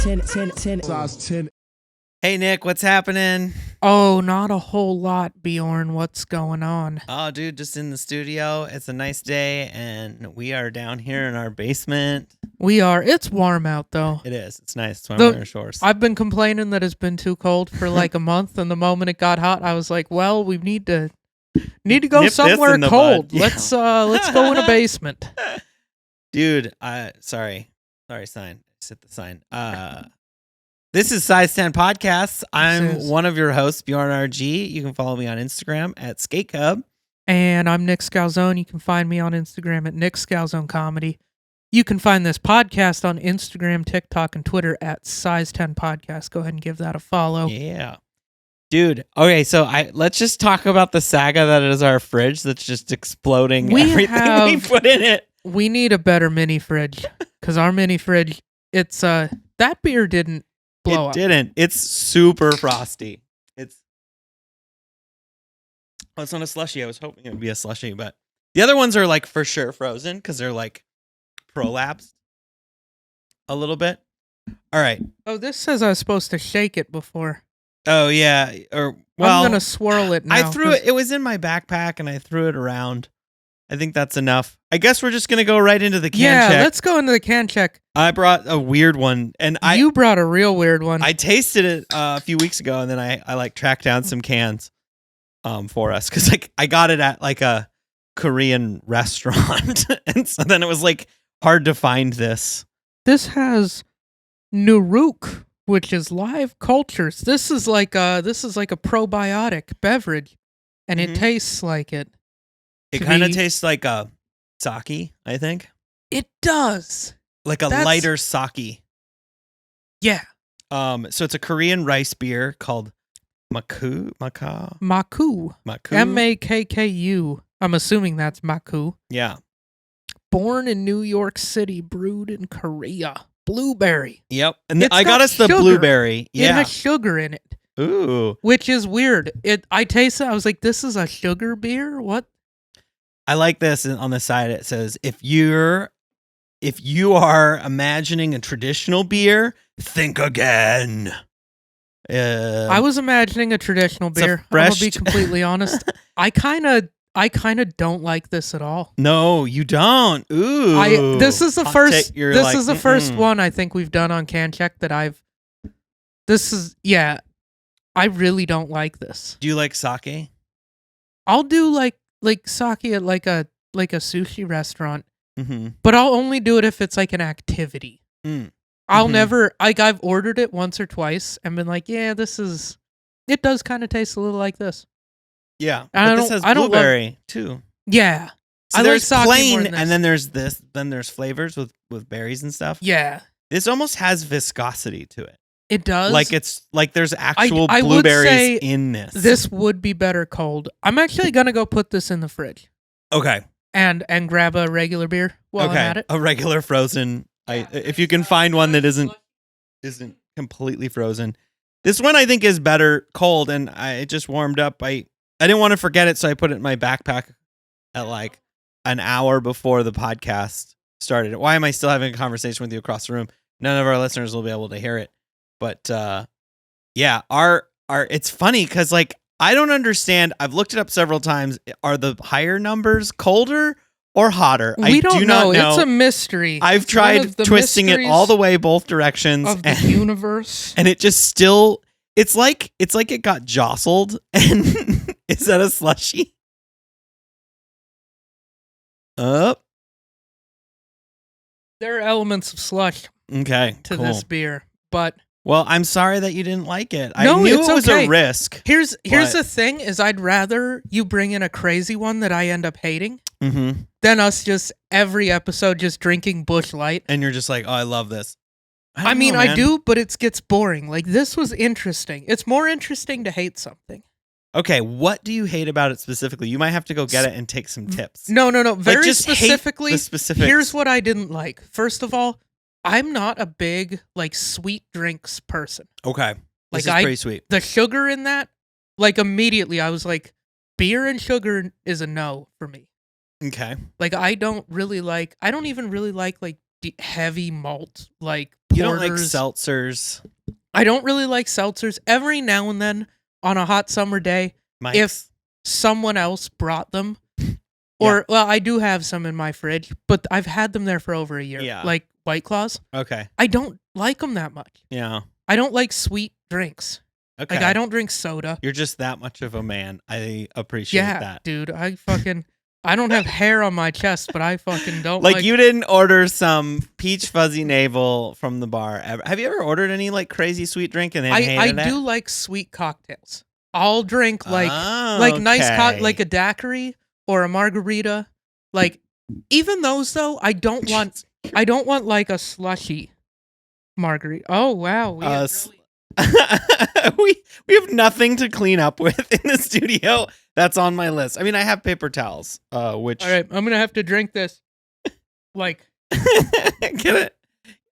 Size 10. Hey, Nick, what's happening? Oh, not a whole lot, Bjorn. What's going on? Oh, dude, just in the studio. It's a nice day, and we are down here in our basement. We are. It's warm out, though. It is. It's nice. That's why I'm wearing shorts. I've been complaining that it's been too cold for like a month, and the moment it got hot, I was like, well, we need to go Nip somewhere this in the cold. bud. Yeah. Let's go in a basement. Dude, sorry, sign. Just hit the sign. This is Size 10 Podcasts. I'm one of your hosts, Bjorn RG. You can follow me on Instagram at SkateCub. And I'm Nick Scalzone. You can find me on Instagram at Nick Scalzone Comedy. You can find this podcast on Instagram, TikTok, and Twitter at Size 10 Podcast. Go ahead and give that a follow. Yeah. Dude, okay, so let's just talk about the saga that is our fridge that's just exploding everything we put in it. We need a better mini fridge, because our mini fridge, it's that beer didn't blow up. It didn't. It's super frosty. It's not a slushie. I was hoping it would be a slushie, but the other ones are like for sure frozen because they're like prolapsed a little bit. All right. Oh, this says I was supposed to shake it before. Oh yeah. Or well, I'm gonna swirl it now. I threw it. It was in my backpack and I threw it around. I think that's enough. I guess we're just gonna go right into the can check. Yeah, let's go into the can check. I brought a weird one, and you brought a real weird one. I tasted it a few weeks ago, and then I like tracked down some cans, for us because like I got it at like a Korean restaurant, and so then it was like hard to find this. This has Nuruk, which is live cultures. This is like a probiotic beverage, and it tastes like it. It kind of tastes like a sake, I think. It does. Like a lighter sake. Yeah. So it's a Korean rice beer called Makku. Makku. I'm assuming that's Makku. Yeah. Born in New York City, brewed in Korea. Blueberry. Yep. And I got us the blueberry. Yeah. It has sugar in it. Ooh. Which is weird. I tasted it. I was like, this is a sugar beer? What? I like this on the side. It says, if you are imagining a traditional beer, think again. I was imagining a traditional beer. I'm gonna be completely honest. I kind of don't like this at all. No, you don't. Ooh. This is the first. This is the first one I think we've done on Can Check that I've. I really don't like this. Do you like sake? I'll do like sake at like a sushi restaurant, mm-hmm. but I'll only do it if it's like an activity. I'll never, like, I've ordered it once or twice and been like, yeah, it does kind of taste a little like this. Yeah, but this has blueberry too. Yeah, so there's like plain, and then there's this. Then there's flavors with berries and stuff. Yeah, this almost has viscosity to it. It does. Like it's like there's actual blueberries in this. This would be better cold. I'm actually gonna go put this in the fridge. Okay. And grab a regular beer while I'm at it. A regular frozen. If you can find one that isn't completely frozen. This one I think is better cold, and it just warmed up. I didn't want to forget it, so I put it in my backpack at like an hour before the podcast started. Why am I still having a conversation with you across the room? None of our listeners will be able to hear it. But yeah, our it's funny because like I don't understand. I've looked it up several times. Are the higher numbers colder or hotter? We don't do not know. It's a mystery. I've tried twisting it all the way both directions of the universe, and it just still. It's like it got jostled. And is that a slushie? Up. There are elements of slush. Okay, to this beer, but. Well, I'm sorry that you didn't like it. No, I knew it was a risk. Here's the thing: is I'd rather you bring in a crazy one that I end up hating than us just every episode just drinking Busch Light. And you're just like, oh, I love this. I mean, I do, but it gets boring. Like this was interesting. It's more interesting to hate something. Okay, what do you hate about it specifically? You might have to go get it and take some tips. No. Very just specifically, hate the specifics. Here's what I didn't like. First of all, I'm not a big like sweet drinks person. Okay. This is pretty sweet. The sugar in that, like immediately I was like, beer and sugar is a no for me. Okay. Like I don't even really like heavy malt, like You don't like porters. seltzers. I don't really like seltzers. Every now and then on a hot summer day, Mike's. if someone else brought them, or well, I do have some in my fridge, but I've had them there for over a year. Yeah. Like White Claws. Okay. I don't like them that much. Yeah. I don't like sweet drinks. Okay. Like I don't drink soda. You're just that much of a man. I appreciate Yeah, that. dude. I don't have hair on my chest, but I fucking don't Like you didn't order some peach fuzzy navel from the bar ever. Have you ever ordered any like crazy sweet drink and then I hated it? do like sweet cocktails. I'll drink like Oh, nice okay. like a daiquiri or a margarita. Like even those though, I don't want like a slushy margarita. Oh wow, we have we have nothing to clean up with in the studio. That's on my list. I mean, I have paper towels, which all right, I'm gonna have to drink this. Like, get it?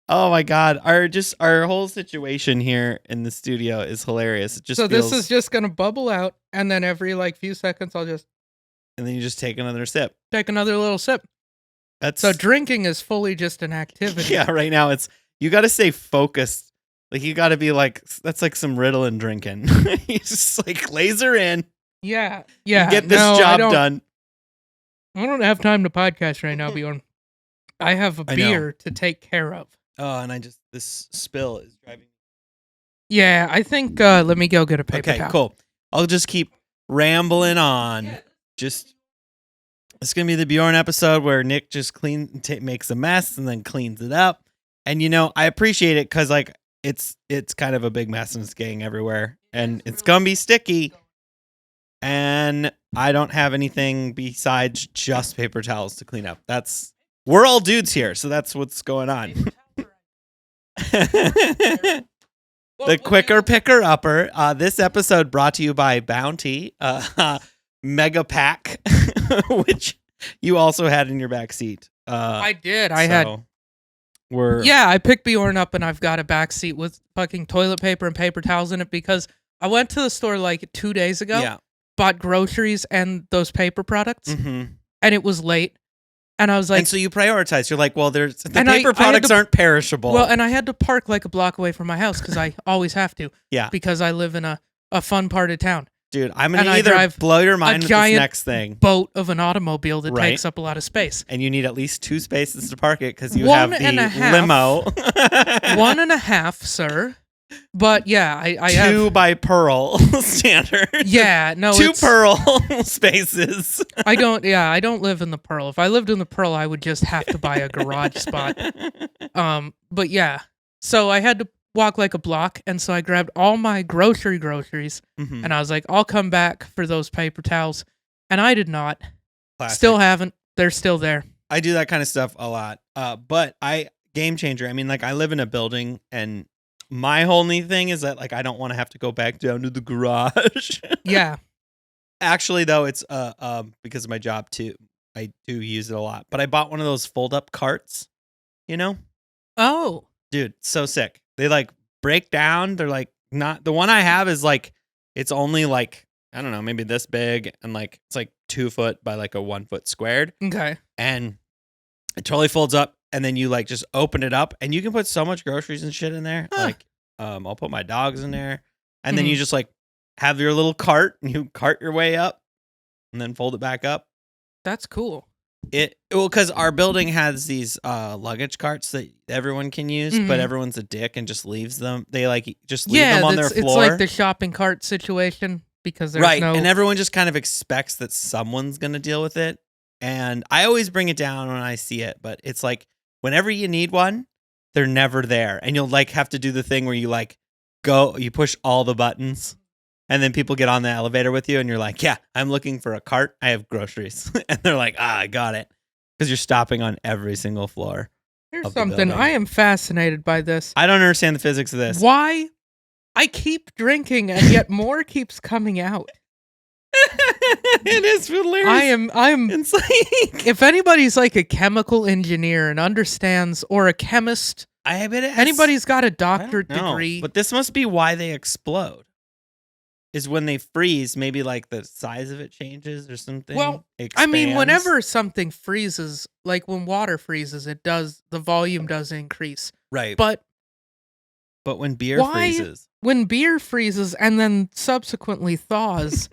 Oh my god, our whole situation here in the studio is hilarious. It just so feels, this is just gonna bubble out, and then every like few seconds, I'll just and then you just take another sip. take another little sip. That's So drinking is fully just an activity. yeah. Right now, it's you got to stay focused. Like you got to be like that's like some Ritalin drinking. You just like laser in. Yeah. Get this No, job done. I don't have time to podcast right now, Bjorn. I have a I know. beer to take care of. Oh, and this spill is driving. Yeah, I think let me go get a paper Okay, towel. cool. I'll just keep rambling on. Just it's gonna be the Bjorn episode where Nick just makes a mess and then cleans it up. And I appreciate it because like it's kind of a big mess and it's getting everywhere and it's gonna be sticky. And I don't have anything besides just paper towels to clean up. We're all dudes here, so that's what's going on. The quicker picker upper. This episode brought to you by Bounty Mega Pack, which you also had in your back seat. I did. We're I picked Bjorn up and I've got a back seat with fucking toilet paper and paper towels in it because I went to the store like 2 days ago, yeah. bought groceries and those paper products, Mm-hmm. and it was late. And I was like, and so you prioritize. You're like, well, the And I paper had products to- aren't perishable. well, and I had to park like a block away from my house because I always have to. Yeah. Because I live in a fun part of town. Dude, I'm and gonna I either drive blow your mind with this giant next thing, Boat of an automobile that Right. takes up a lot of space. and you need at least 2 spaces to park it because you One have and the a half. limo. 1.5, sir. But yeah, I have. 2 by Pearl standard. Yeah, no, 2 it's- Pearl spaces. I don't. Yeah, I don't live in the Pearl. If I lived in the Pearl, I would just have to buy a garage spot. But yeah, so I had to walk like a block, and so I grabbed all my groceries, Mhm. and I was like, I'll come back for those paper towels, and I did not. Classic. Still haven't. They're still there. I do that kind of stuff a lot. But game changer. I mean, like I live in a building and my only thing is that like I don't want to have to go back down to the garage. Yeah. Actually though, it's because of my job too. I do use it a lot. But I bought one of those fold up carts, Oh. Dude, so sick. They like break down. They're like not the one I have is like it's only like I don't know, maybe this big and like it's like 2 foot by like a 1 foot squared. Okay. And it totally folds up and then you like just open it up and you can put so much groceries and shit in there. Huh. Like I'll put my dogs in there and then you just like have your little cart and you cart your way up and then fold it back up. That's cool. Because our building has these luggage carts that everyone can use, but everyone's a dick and just leaves them. They like just leave them on their floor. It's like the shopping cart situation because there's right, no. and everyone just kind of expects that someone's gonna deal with it. And I always bring it down when I see it, but it's like whenever you need one, they're never there, and you'll like have to do the thing where you like you push all the buttons. And then people get on the elevator with you and you're like, yeah, I'm looking for a cart. I have groceries. And they're like, I got it. Because you're stopping on every single floor. Here's of the something. building. I am fascinated by this. I don't understand the physics of this. Why? I keep drinking and yet more keeps coming out. It is hilarious. I'm It's like if anybody's like a chemical engineer and understands or a chemist, I bet anybody's got a I don't doctorate know, degree. but this must be why they explode. Is when they freeze, maybe like the size of it changes or something. Well, I mean, expands. whenever something freezes, like when water freezes, the volume does increase. right, But But when beer Why? freezes, When beer freezes and then subsequently thaws,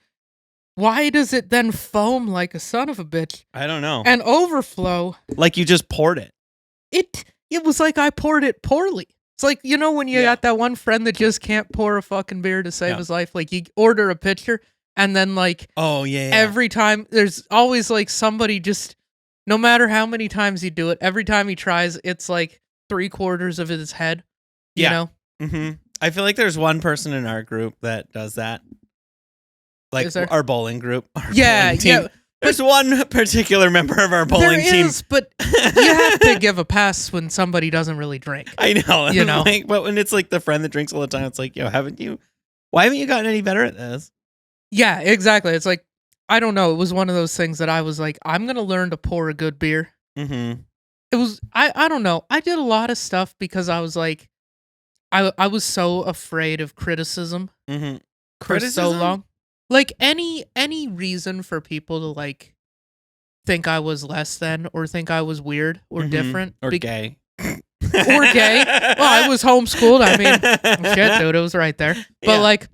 why does it then foam like a son of a bitch I don't know. and overflow? Like you just poured it. It was like I poured it poorly. It's like, you know, when you Yeah. got that one friend that just can't pour a fucking beer to save Yeah. his life, like you order a pitcher and then like Oh yeah. every time there's always like somebody just, no matter how many times you do it, every time he tries, it's like 3/4 of his head. You Yeah. know? Mm-hmm. I feel like there's one person in our group that does that. Like Is there? our bowling group. Our Yeah, bowling team. yeah. There's one particular member of our bowling There team. is, but you have to give a pass when somebody doesn't really drink. I know. You know? Like, but when it's like the friend that drinks all the time, it's like, yo, why haven't you gotten any better at this? Yeah, exactly. It's like, I don't know. It was one of those things that I was like, I'm going to learn to pour a good beer. Mm-hmm. It was, I don't know. I did a lot of stuff because I was like, I was so afraid of criticism Mm-hmm. for so long. Like any reason for people to like think I was less than or think I was weird or different Or gay. or gay. Well, I was homeschooled. I mean, shit, dude, it was right there. But Yeah. like,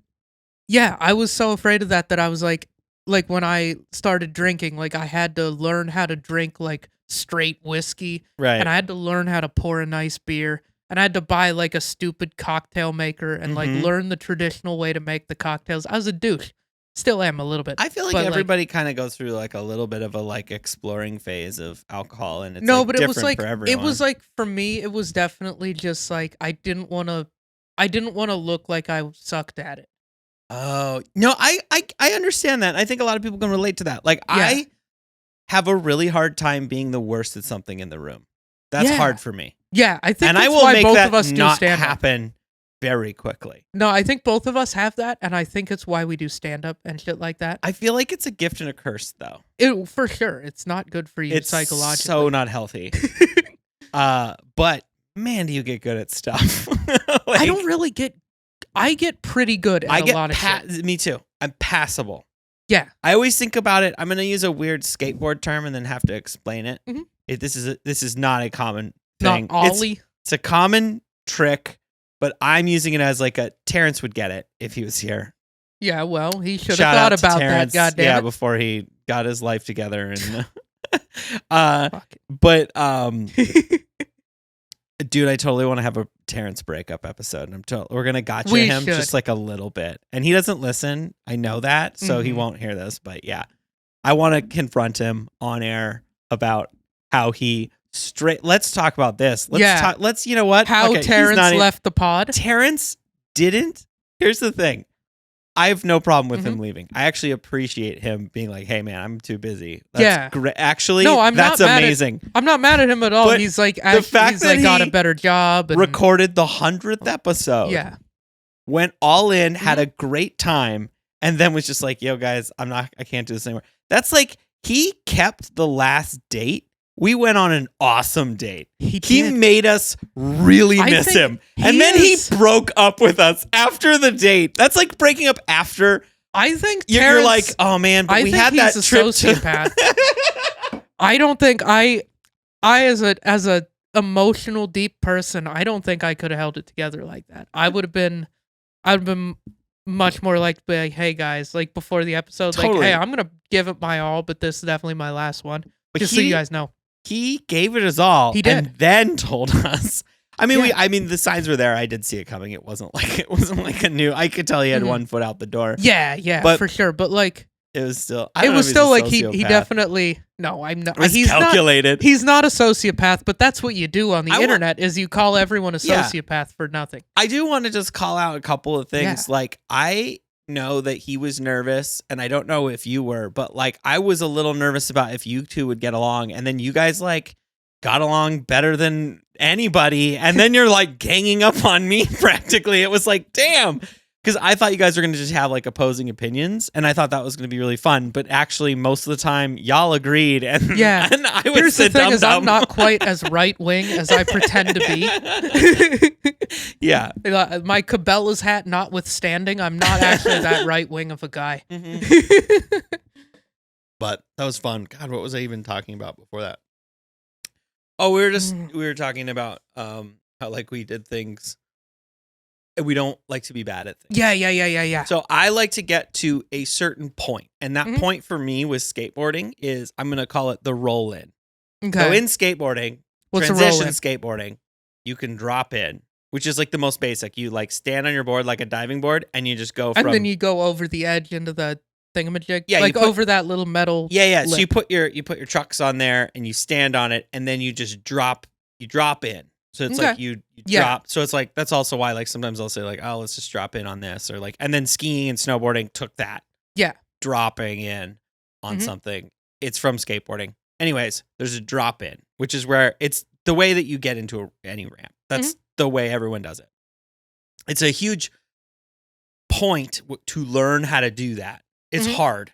yeah, I was so afraid of that I was like when I started drinking, like I had to learn how to drink like straight whiskey, Right. and I had to learn how to pour a nice beer, and I had to buy like a stupid cocktail maker and like Mhm. learn the traditional way to make the cocktails. I was a douche. Still am a little bit. I feel like but, everybody kind of goes through like a little bit of a like exploring phase of alcohol, and it's no, like, but it was different like for everyone. it was like for me, it was definitely just like I didn't want to look like I sucked at it. Oh no, I understand that. I think a lot of people can relate to that. Like Yeah. I have a really hard time being the worst at something in the room. That's Yeah. hard for me, Yeah, I think and that's I will why make both that of us do not stand up. happen very quickly. No, I think both of us have that, and I think it's why we do stand up and shit like that. I feel like it's a gift and a curse, though. It for sure, it's not good for you It's psychologically. so not healthy. But man, do you get good at stuff? Like, I don't really get. I get pretty good at I a get lot of shit. me too. I'm passable. Yeah, I always think about it. I'm going to use a weird skateboard term and then have to explain it. Mhm. This is not a common not thing. ollie. It's a common trick, but I'm using it as like a Terrence would get it if he was here. Yeah, well, he should have Shout thought out to about Terrence, that. Goddamn yeah, it! before he got his life together and Fuck but it. dude, I totally want to have a Terrence breakup episode. We're gonna gotcha We him should. just like a little bit, and he doesn't listen. I know that, so he Mhm. won't hear this. But yeah, I want to confront him on air about how he straight. Let's talk about this. Let's Yeah. talk. Let's you know what? How Okay, he's Terrence not left the pod. Terrence didn't. Here's the thing. I have no problem with Mm-hmm. him leaving. I actually appreciate him being like, "Hey, man, I'm too busy." Yeah. Great. Actually, No, I'm not that's mad at- amazing. I'm not mad at him at all. But He's like, the fact he's that like got he a better job. And, Recorded the 100th episode. yeah, Went all in, had Mhm. a great time, and then was just like, "Yo, guys, I can't do this anymore." That's like he kept the last date. We went on an awesome date. he He did. made us really I miss think him. he And then is- he broke up with us after the date. That's like breaking up after I think you're Terrence, like, "Oh man, but I we think had he's that a trip sociopath. to I don't think I as a emotional deep person, I don't think I could have held it together like that. I'd have been much more like, hey guys, like before the episode, Totally. like, hey, I'm gonna give it my all, but this is definitely my last one. But Just so you guys know. He gave it his all. He did. and then told us. I mean, Yeah. the signs were there. I did see it coming. It wasn't like a new. I could tell he had Mhm. 1 foot out the door. Yeah, But- for sure. But like It was still. I it don't know was if he's still a like he sociopath. definitely no, I'm not It was he's not calculated. he's not a sociopath, but that's what you do on the I wa- internet is you call everyone a Yeah. sociopath for nothing. I do want to just call out a couple of things. Yeah. Like I know that he was nervous, and I don't know if you were, but like I was a little nervous about if you two would get along, and then you guys like got along better than anybody, and then you're like ganging up on me practically. It was like, damn. Because I thought you guys were going to just have like opposing opinions, and I thought that was going to be really fun. But actually, most of the time, y'all agreed, and Yeah. and I was Here's the thing is I'm dum-dum. not quite as right wing as I pretend to be. Yeah. My Cabela's hat notwithstanding, I'm not actually that right wing of a guy. But that was fun. God, what was I even talking about before that? Oh, we were talking about how like we did things we don't like to be bad at things. Yeah. So I like to get to a certain point, and that Mhm. point for me with skateboarding is I'm going to call it the roll in. Okay. So in skateboarding, What's a transition roll-in? skateboarding, you can drop in, which is like the most basic. You like stand on your board like a diving board, and you just go from. And then you go over the edge into the thingamajig. Yeah, you like put- over that little metal. Yeah. So lip. you put your trucks on there, and you stand on it, and then you just drop. You drop in. So it's Okay. like you Yeah. drop. So it's like that's also why like sometimes I'll say like, oh, let's just drop in on this, or like, and then skiing and snowboarding took that. Yeah. Dropping in on Mhm. something. It's from skateboarding. Anyways, there's a drop in, which is where it's the way that you get into any ramp. That's the way everyone does it. It's a huge point to learn how to do that. It's Mhm. hard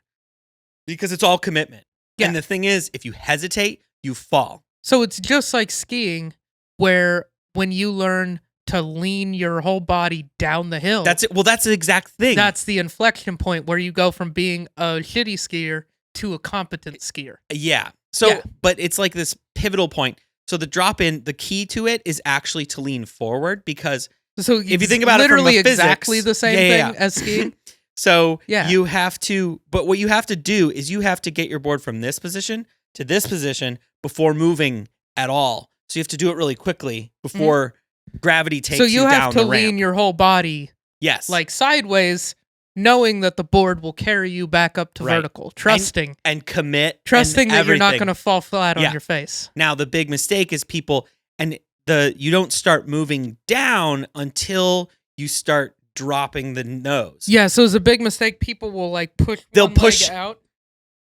because it's all commitment. Yeah. And the thing is, if you hesitate, you fall. So it's just like skiing, where when you learn to lean your whole body down the hill, That's it. Well, that's the exact thing. that's the inflection point where you go from being a shitty skier to a competent skier. Yeah. So, Yeah. but it's like this pivotal point. So the drop in, the key to it is actually to lean forward because So if you think about it from literally a physics, exactly the same Yeah. thing as skiing. So Yeah. you have to, but what you have to do is you have to get your board from this position to this position before moving at all. So you have to do it really quickly before gravity takes So you down have to the lean ramp. your whole body Yes. like sideways, knowing that the board will carry you back up to Right. vertical. Trusting and commit. that and you're not everything. going to fall flat Yeah. on your face. Now the big mistake is people and you don't start moving down until you start dropping the nose. Yeah, so it's a big mistake. People will like push They'll one push- leg out,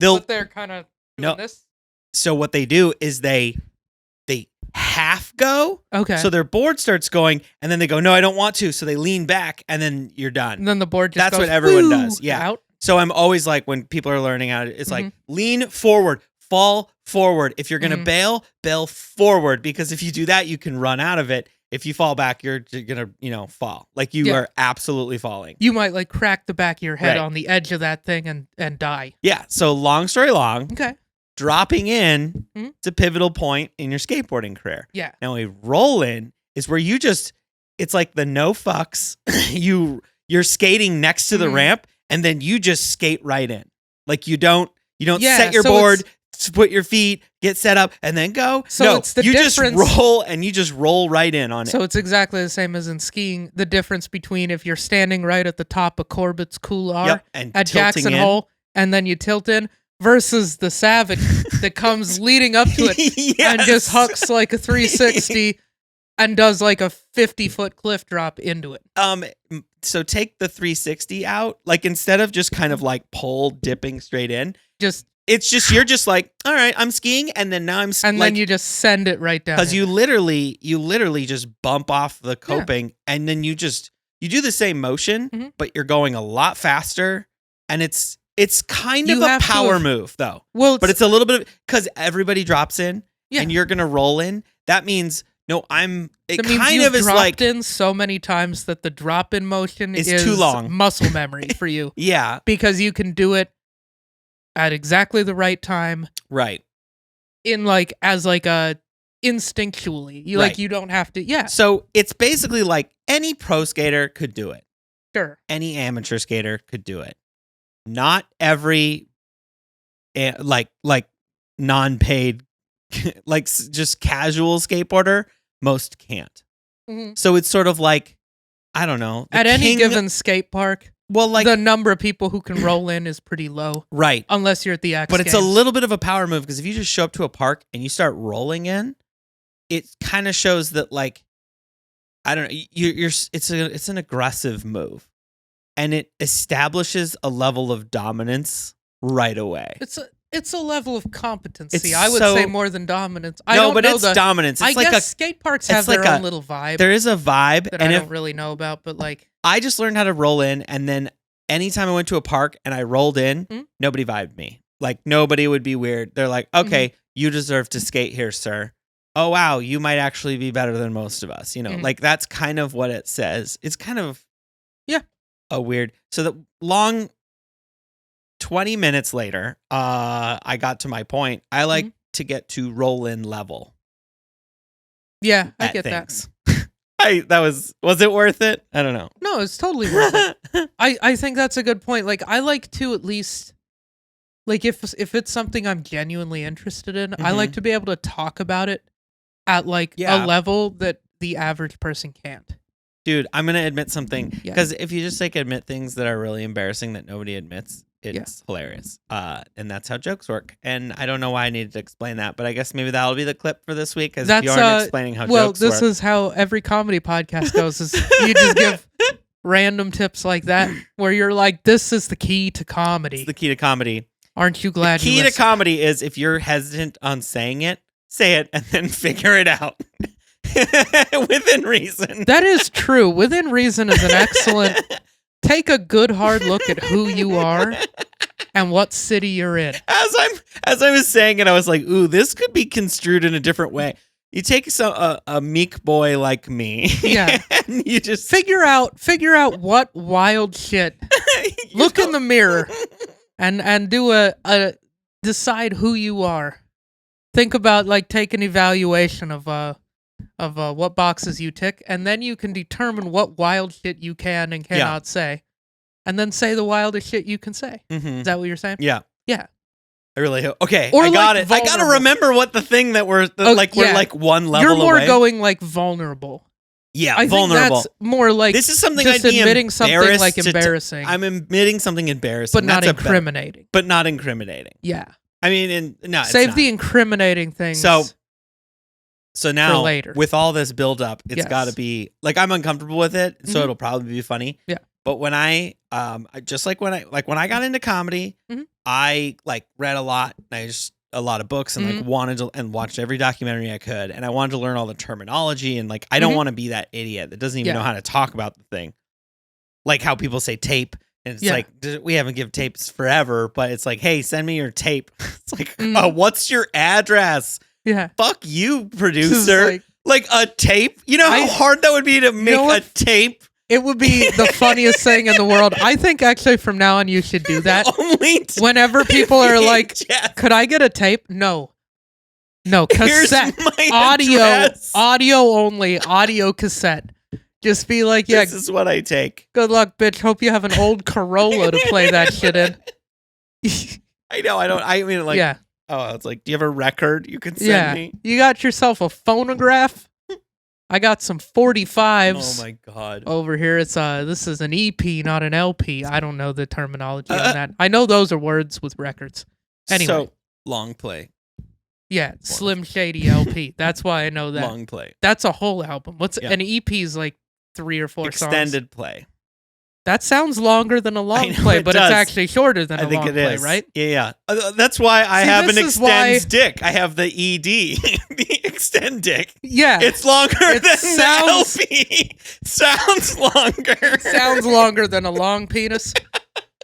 They'll but they're kind of doing No. this. so what they do is they half go. Okay. So their board starts going and then they go, no, I don't want to. So they lean back and then you're done. and then the board just That's goes, what everyone "Woo," does, yeah. out. So I'm always like, when people are learning how to, it's like Mm-hmm. lean forward, fall forward. If you're going to Mhm. bail forward, because if you do that, you can run out of it. If you fall back, you're going to, fall. Like you Yeah. are absolutely falling. You might like crack the back of your head Right. on the edge of that thing and die. Yeah. So long story long, Okay. dropping in, Mhm. it's a pivotal point in your skateboarding career. Yeah. Now a roll in is where you just, it's like the no fucks. You're skating next to the Mhm. ramp and then you just skate right in. Like you don't Yeah, set your so board, put your feet, get set up, and then go. So no, it's the you difference- just roll and you just roll right in on it. So it's exactly the same as in skiing. The difference between if you're standing right at the top of Corbett's Couloir Yep, and at tilting Jackson in. Hole and then you tilt in versus the Savage that comes leading up to it and just Yes. hucks like a 360 and does like a 50-foot cliff drop into it. So take the 360 out. Like instead of just kind of like pole dipping straight in, Just it's just you're just like, all right, I'm skiing, and then now I'm and like, then you just send it right down. because you literally just bump off the coping, and then you do the same motion, Mhm. but you're going a lot faster, and it's kind You of a have to power have- move though. well, But it's a little bit because everybody drops in, Yeah. and you're gonna roll in. That means no, it that means kind you've of is dropped like in so many times that the drop in motion It's is too long. muscle memory for you yeah, because you can do it at exactly the right time right. in like as like a instinctually. You Right. like you don't have to. Yeah, So it's basically like any pro skater could do it. sure. Any amateur skater could do it. Not every like non-paid like just casual skateboarder, most can't. Mhm. So it's sort of like, I don't know, the At any king- given skate park, well, like the number of people who can roll in is pretty low, right. unless you're at the X But it's a Games. little bit of a power move because if you just show up to a park and you start rolling in, it kind of shows that like, I don't know, it's an aggressive move, and it establishes a level of dominance right away. It's a level of competency. It's I would so- say more than dominance. I No, don't but know it's dominance. It's I like guess skate parks have it's like their own a- little vibe there is a vibe, that and I if don't really know about, but like I just learned how to roll in, and then anytime I went to a park and I rolled in, Mhm. nobody vibed me. Like nobody would be weird. They're like, Mm-hmm. okay, you deserve to skate here, sir. Oh wow, you might actually be better than most of us. Mhm. Like that's kind of what it says. It's kind of Yeah. a weird. So the long 20 minutes later, I got to my point. I like Mhm. to get to roll in level. yeah, I at get that. things. Was it worth it? I don't know. No, it's totally worth it. I think that's a good point. Like, I like to at least, like, if it's something I'm genuinely interested in, I like to be able to talk about it at like Yeah. a level that the average person can't. Dude, I'm gonna admit something Yeah. because if you just like admit things that are really embarrassing that nobody admits, it's hilarious. And that's how jokes work. And I don't know why I needed to explain that, but I guess maybe that'll be the clip for this week because That's, Bjorn explaining how Well, jokes this work. is how every comedy podcast goes. Is you just give random tips like that, where you're like, "This is the key to comedy." It's the key to comedy. Aren't you glad? The key you to listened? comedy is if you're hesitant on saying it, say it and then figure it out within reason. That is true. Within reason is an excellent. Take a good hard look at who you are and what city you're in. As I was saying it, I was like, "Ooh, this could be construed in a different way." You take a meek boy like me, Yeah. and you just Figure out what wild shit. Look in the mirror and do a decide who you are. Think about like take an evaluation of what boxes you tick, and then you can determine what wild shit you can and cannot say, and then say the wildest shit you can say. Is that what you're saying? Yeah. Yeah. I really hope. Okay, Or, I got like, it. I gotta vulnerable. remember what the thing that we're Oh, we're yeah. like one level You're more away. going like vulnerable. Yeah, I vulnerable. think that's more like This is something just I'd be admitting something embarrassed like to embarrassing, I'm admitting something embarrassing, but not That's a bet. incriminating. But not incriminating. Yeah. I mean, no, it's Save not. the incriminating things. So now, later. with all this build up, it's Yes. got to be like I'm uncomfortable with it, so Mhm. it'll probably be funny. Yeah. But when I just like when I got into comedy, Mhm. I like read a lot. A lot of books and Mm-hmm. like wanted to and watched every documentary I could, and I wanted to learn all the terminology and like I don't Mhm. want to be that idiot that doesn't even Yeah. know how to talk about the thing, like how people say tape. And it's Yeah. like, we haven't given tapes forever, but it's like, hey, send me your tape. It's like, Mhm. what's your address? Yeah. Fuck you, This is producer. Like a tape? You know how I- hard that would be to make know a what? tape? It would be the funniest thing in the world. I think actually from now on you should do that. Only Whenever people are like, VHS. "Could I get a tape?" No. No, Here's cassette. my Audio. address. Audio only. Audio cassette. Just be like, "Yeah, This is what I take. good luck, bitch. Hope you have an old Corolla to play that shit in." I know. I mean, like, Yeah. oh, it's like, do you have a record you can send Yeah. me? You got yourself a phonograph? I got some 45s. Oh my God. Over here, it's this is an EP, not an LP. I don't know the terminology on Uh, that. I know those are words with records. Anyway, So, long play. yeah, Slim Shady LP. That's why I know that. Long play. That's a whole album. What's Yeah. an EP is like 3 or 4 songs. Extended play. That sounds longer than a long know play, it but does. it's actually shorter than I a think long it play, is. right? Yeah. That's why I See, have an this is why- extends dick. I have the ED, the extend dick. Yeah. It's longer It than sounds- the LP. Sounds longer. Sounds longer than a long penis.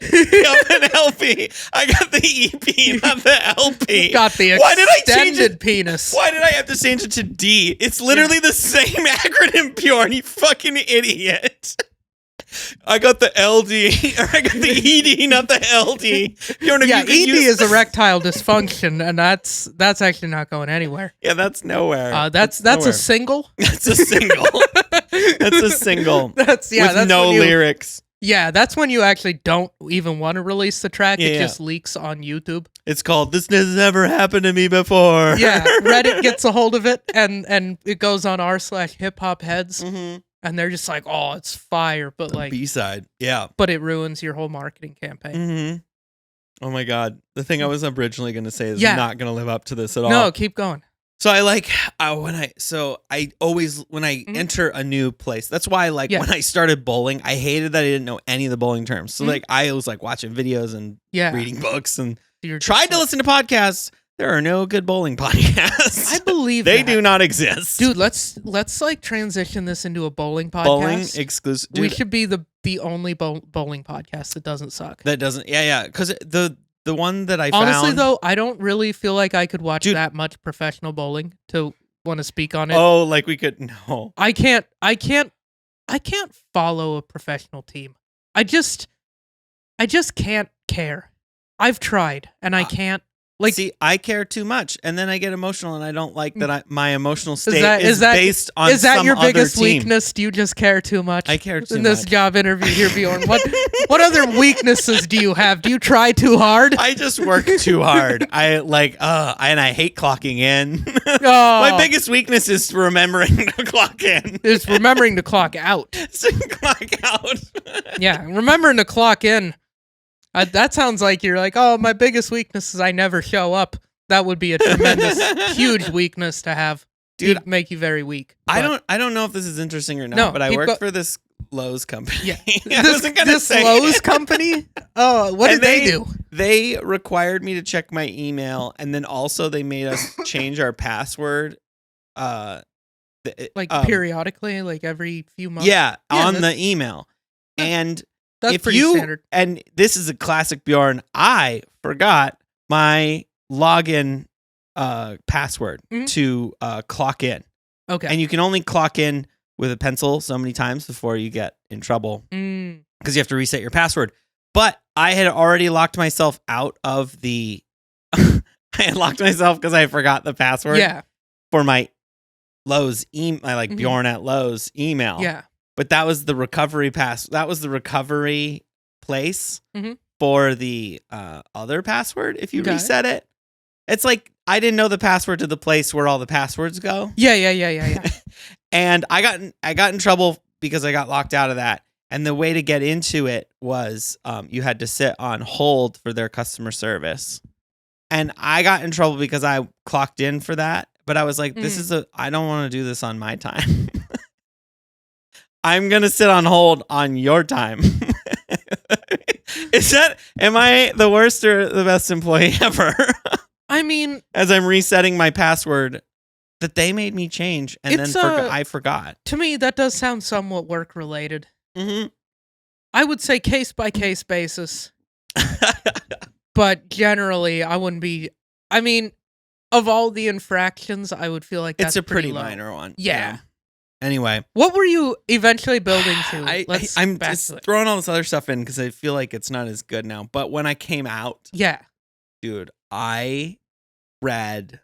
Yup, an LP. I got the EP, not the LP. Got the Why did I change extended it? penis. Why did I have to change it to D? It's literally the same acronym, Bjorn. You fucking idiot. I got the LD, or I got the ED, not the LD. Bjorn, if Yeah, you could ED use- is erectile dysfunction, and that's actually not going anywhere. Yeah, that's nowhere. That's nowhere. a single. That's a single. That's a single. That's with that's no when you- lyrics. Yeah, that's when you actually don't even want to release the track. Yeah, It yeah. just leaks on YouTube. It's called "This Has Never Happened to Me Before." Yeah, Reddit gets a hold of it, and it goes on r/hiphop heads, Mm-hmm. and they're just like, "Oh, it's fire," but like, B-side. Yeah. but it ruins your whole marketing campaign. Mm-hmm. Oh my God. The thing I was originally going to say is Yeah. not going to live up to this at all. No, keep going. So I like when I always when I Mhm. enter a new place. That's why like Yeah. when I started bowling, I hated that I didn't know any of the bowling terms. So Mhm. like I was like watching videos and Yeah, reading books and you're just tried to like- listen to podcasts. There are no good bowling podcasts. I believe they that. do not exist. Dude, let's like transition this into a bowling podcast. bowling exclusive. We Dude, should be the only bowling podcast that doesn't suck. that doesn't. Yeah. Because the one that I Honestly, found. though, I don't really feel like I could watch Dude. that much professional bowling to want to speak on it. Oh, like we could no. I can't follow a professional team. I just can't care. I've tried and I can't. Like, see, I care too much, and then I get emotional, and I don't like that. My emotional state is that based on is that some your other biggest team. weakness? Do you just care too much? I care too in this much. job interview here, Bjorn. What other weaknesses do you have? Do you try too hard? I just work too hard. And I hate clocking in. Oh, My biggest weakness is remembering to clock in. is remembering to clock out. So clock out. Yeah, remembering to clock in. That sounds like you're like, oh, my biggest weakness is I never show up. That would be a tremendous, huge weakness to have. Dude, It'd make you very weak. I But don't know if this is interesting or not, No, but I keep worked go- for this Lowe's company. Yeah. I wasn't gonna this say Lowe's it. company? Oh, what And did they do? They required me to check my email, and then also they made us change our password. Like periodically, like every few months? Yeah, Yeah, on that's- the email. And That's if pretty you standard. and this is a classic Bjorn, I forgot my login password Mhm. to clock in. Okay. And you can only clock in with a pencil so many times before you get in trouble Mm, because you have to reset your password. But I had already locked myself out of the I had locked myself because I forgot the password yeah. for my Lowe's my Mhm. Bjorn at Lowe's email. Yeah. But that was the recovery that was the recovery place Mhm. for the other password if you Okay. reset it. It's like I didn't know the password to the place where all the passwords go. Yeah. And I got in trouble because I got locked out of that. And the way to get into it was you had to sit on hold for their customer service. And I got in trouble because I clocked in for that. But I was like, I don't want to do this on my time. I'm going to sit on hold on your time. Am I the worst or the best employee ever? I mean, As I'm resetting my password that they made me change and It's, then I forgot. to me, that does sound somewhat work related. Mm-hmm. I would say case by case basis, but generally, I wouldn't be. I mean, of all the infractions, I would feel like that's It's a pretty low. minor one. Yeah. Anyway, What were you eventually building to? I'm back just to it. throwing all this other stuff in because I feel like it's not as good now. But when I came out, Yeah. dude, I read,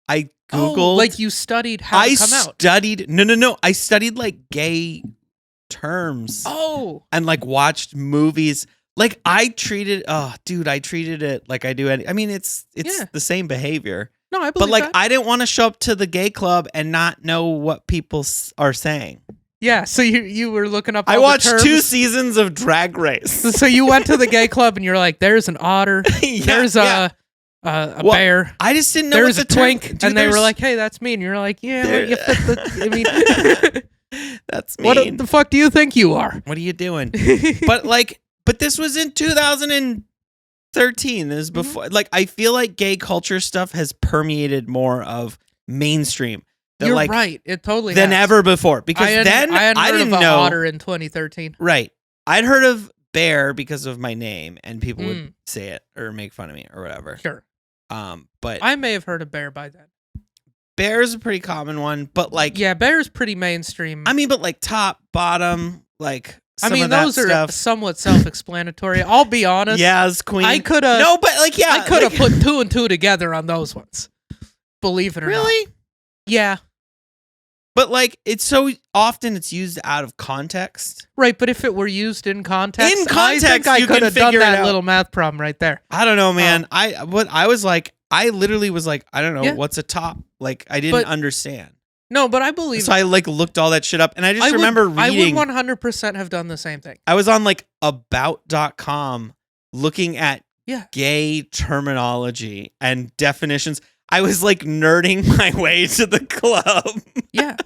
I Oh, Googled, like you studied how I to come out. studied, no. I studied like gay terms Oh, and like watched movies. Like I treated it like I do any. I mean, it's Yeah. the same behavior. no, I believe But like, that. I didn't want to show up to the gay club and not know what people are saying. Yeah, so you were looking up all I the watched terms. 2 seasons of Drag Race. So you went to the gay club and you're like, there's an otter, Yeah, there's yeah. a Well, bear, I just didn't know there's a what the term- twink, Dude, and they were there's- like, hey, that's me. And you're like, yeah, There- well, you fit the, I mean, "That's what mean. the fuck do you think you are? What are you doing?" But this was in 2013. This is before. Like, I feel like gay culture stuff has permeated more of mainstream. That, You're like, right. It totally than has. ever before. Because then I hadn't heard didn't of know. otter in 2013. Right. I'd heard of bear because of my name, and people would Mm. say it or make fun of me or whatever. Sure. But I may have heard of bear by then. bear is a pretty common one. But like, Yeah, bear's pretty mainstream. I mean, but like top, bottom, like. I Some mean, of that those are stuff. somewhat self-explanatory. I'll be honest. Yas Queen. I could have. No, but like, yeah, I could have like- put 2 and 2 together on those ones. Believe it or not. Really? Yeah. But like, it's so often it's used out of context. Right, but if it were used in context, In I think context, I you could can have done figure it that out. little math problem right there. I don't know, man. I literally was like, I don't know, Yeah. what's a top? Like, I didn't But understand. No, but I believe. So I like looked all that shit up, and I just I would- remember reading. I would 100% have done the same thing. I was on like about.com looking at Yeah. gay terminology and definitions. I was like nerding my way to the club Yeah.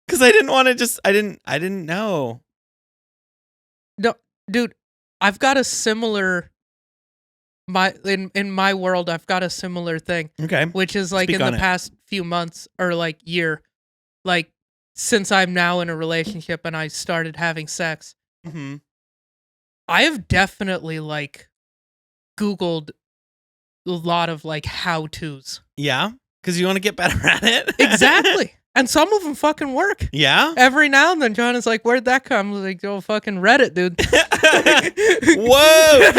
because I didn't want to just. I didn't know. No, dude, I've got a similar. In my world, I've got a similar thing, Okay. which is like Speak in on the it. past few months or like year, like since I'm now in a relationship and I started having sex, Mm-hmm. I have definitely like Googled a lot of like how-tos. Yeah, because you want to get better at it. Exactly. And some of them fucking work. Yeah. Every now and then, John is like, "Where'd that come?" I was like, "Oh, fucking Reddit, dude." Whoa!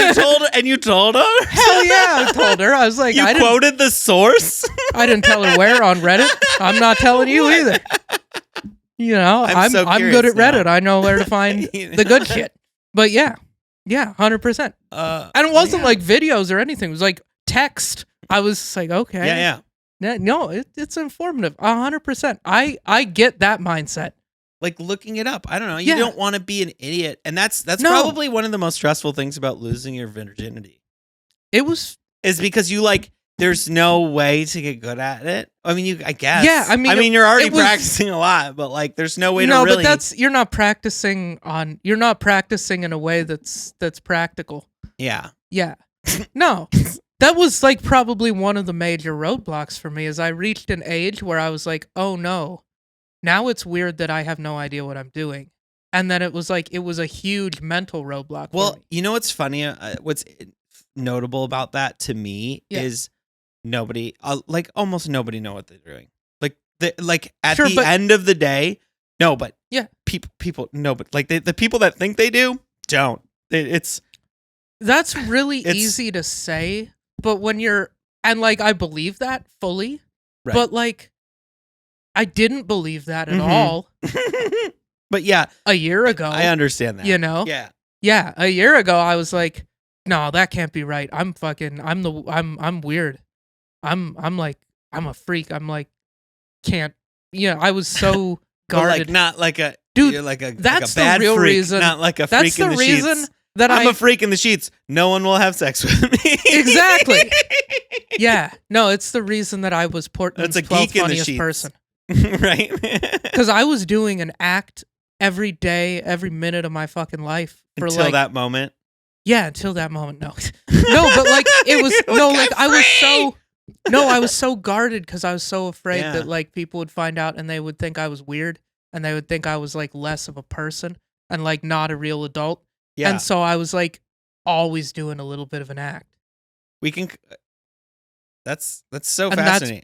You told her? Hell yeah, I told her. I was like, You quoted the source? I didn't tell her where on Reddit. I'm not telling you either. You know, I'm so good at curious now. Reddit. I know where to find the good shit. But yeah, 100%. And it wasn't like videos or anything. It was like text. I was just like, okay. Yeah. No, it's informative. 100%. I get that mindset. Like looking it up. I don't know. You Yeah. don't want to be an idiot. And that's No. probably one of the most stressful things about losing your virginity. It was Is because you there's no way to get good at it. I mean, I guess. Yeah, I mean, you're already it was- practicing a lot, but there's no way to no, really. but you're not practicing in a way that's practical. Yeah. Yeah. No. That was probably one of the major roadblocks for me is I reached an age where I was like, "Oh no. Now it's weird that I have no idea what I'm doing." And then it was it was a huge mental roadblock for Well, me. you know what's funny? What's notable about that to me Yeah. is nobody, almost nobody, know what they're doing. At Sure, the but- end of the day, no, but Yeah. people, no, but the people that think they do don't. It's That's really It's- easy to say, but when you're and I believe that fully, Right. but I didn't believe that at Mhm. all but yeah, a year ago. I understand that. You know? Yeah. Yeah, a year ago I was like, "No, that can't be right. I'm weird. I'm a freak. Can't." Yeah, I was so But guarded. not like a Dude, you're like a that's like a bad the real freak, reason. not like a That's freak in the the reason sheets. that I'm a freak in the sheets. No one will have sex with me. Exactly. Yeah, no, it's the reason that I was Portland's That's a 12th geek in the funniest sheets. person. Right. Because I was doing an act every day, every minute of my fucking life for Until that moment. yeah, until that moment. No, no, but it was You're no, like, I was so no, I was so guarded because I was so afraid Yeah. that people would find out and they would think I was weird and they would think I was less of a person and not a real adult. Yeah. And so I was always doing a little bit of an act. We can. That's so And fascinating.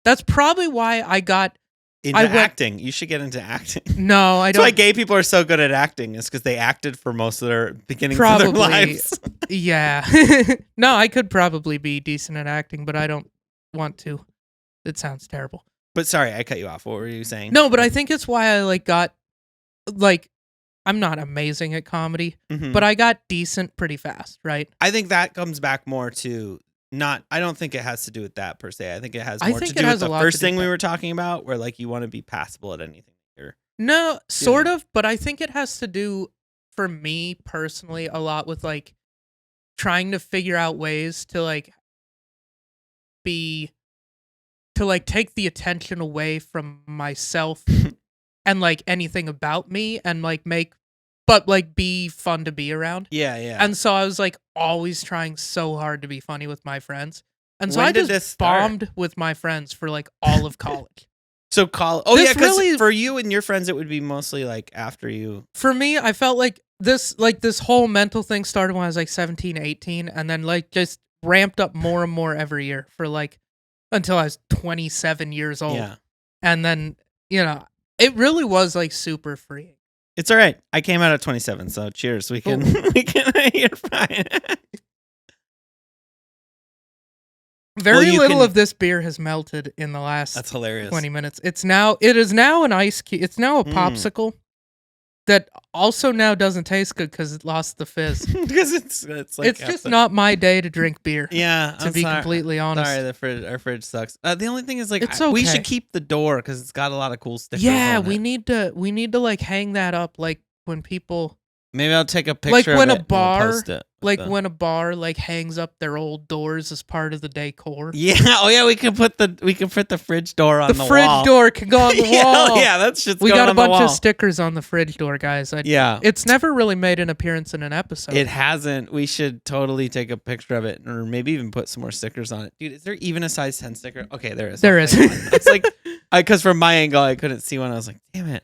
that's probably why I got Into I went- acting. You should get into acting. no, I That's why don't. gay people are so good at acting. Is because they acted for most of their beginnings of their Probably. lives. Yeah. No, I could probably be decent at acting, but I don't want to. It sounds terrible. But sorry, I cut you off. What were you saying? No, but I think it's why I got I'm not amazing at comedy, Mhm. but I got decent pretty fast, right? I think that comes back more to not. I don't think it has to do with that per se. I think it has I more think to it do has with a the lot to first do thing with we that. were talking about, where you want to be passable at anything. No, sort of, but I think it has to do for me personally a lot with trying to figure out ways to take the attention away from myself and anything about me and be fun to be around. Yeah, yeah. And so I was always trying so hard to be funny with my friends. And so When I did just this start? bombed with my friends for all of college. So college. Oh This yeah, because really- for you and your friends, it would be mostly after you. For me, I felt this whole mental thing started when I was 17, 18 and then just ramped up more and more every year for until I was 27 years old. Yeah, And then, it really was super freeing. it's all right. I came out at 27, so cheers. We can. We can. You're fine. Very you little can- of this beer has melted in the last That's hilarious. 20 minutes. It is now an ice cube. It's now a Mm. popsicle that also now doesn't taste good because it lost the fizz. Because it's It's just not my day to drink beer, Yeah, to be completely honest. Sorry, our fridge sucks. The only thing is It's we okay. should keep the door because it's got a lot of cool stickers. Yeah, on we it. need to hang that up when people Maybe I'll take a picture. when of a it and we'll bar- post it with the- when a bar hangs up their old doors as part of the decor. Yeah. Oh yeah. We can put the fridge door on The the fridge wall. door can go on the Yeah, wall. yeah, that's just We going got a on the bunch wall. of stickers on the fridge door, guys. Yeah. It's never really made an appearance in an episode. It hasn't. We should totally take a picture of it, or maybe even put some more stickers on it. Dude, is there even a size 10 sticker? Okay, there is. There Okay, is. fine. It's because from my angle, I couldn't see one. I was like, damn it.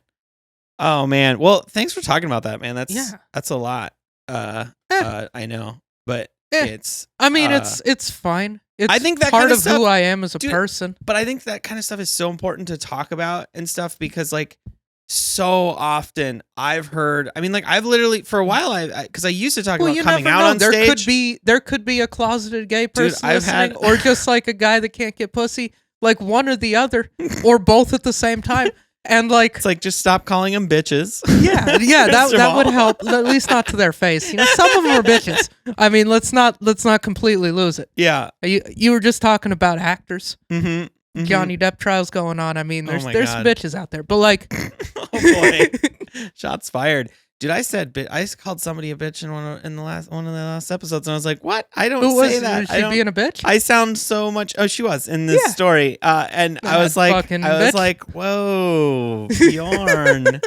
Oh man. Well, thanks for talking about that, man. That's a lot. I know, but Eh. it's I mean, uh, it's fine. It's I think that part kind of of stuff, who I am as a dude, person. but I think that kind of stuff is so important to talk about and stuff because like so often I've heard, I mean, like I've literally for a while because I used to talk Well, about you coming never out know. on stage. There could be a closeted gay person I've had- listening, or just like a guy that can't get pussy, like one or the other, or both at the same time. And like, It's like just stop calling them bitches. yeah, First of that would all. help. At least not to their face. You know, some of them are bitches. I mean, let's not completely lose it. Yeah. You were just talking about actors. Mm-hmm. Johnny Depp trials going on. I mean, Oh there's my some God. bitches out there, but like, Oh boy. Shots fired. Dude, I called somebody a bitch in one of the last episodes, and I was like, "What? I don't who was say that. she being a bitch? I sound so much." Oh, she was in this Yeah. story, and I That was like, fucking bitch. "Whoa, Bjorn."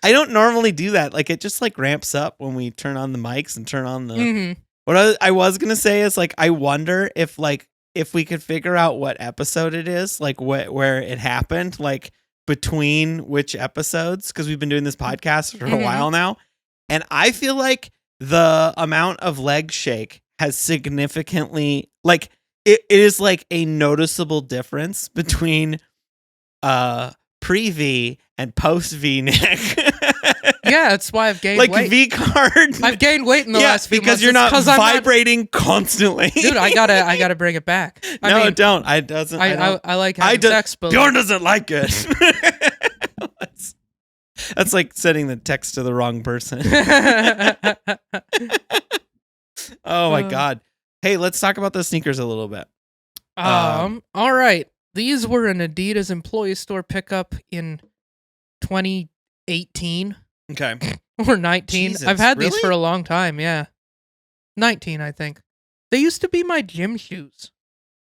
I don't normally do that. Like, it just like ramps up when we turn on the mics and turn on the. Mhm. What I was gonna say is like, I wonder if we could figure out what episode it is, like where it happened, like between which episodes, because we've been doing this podcast for a Mhm. while now, and I feel like the amount of leg shake has significantly, like it is like a noticeable difference between pre-V and post-V Nick. Yeah, that's why I've gained like weight. V card. I've gained weight in the last few because months. you're not It's 'cause I'm vibrating constantly. Dude, I gotta bring it back. I No, mean, don't. I doesn't. I don't. I like having don't- sex, but Bjorn doesn't like it. That's like sending the text to the wrong person. Oh my Uh. God. Hey, let's talk about the sneakers a little bit. all right. These were an Adidas employee store pickup in 2018 Okay. or 19. Jesus, I've had these really? for a long time. Yeah, 19, I think. They used to be my gym shoes.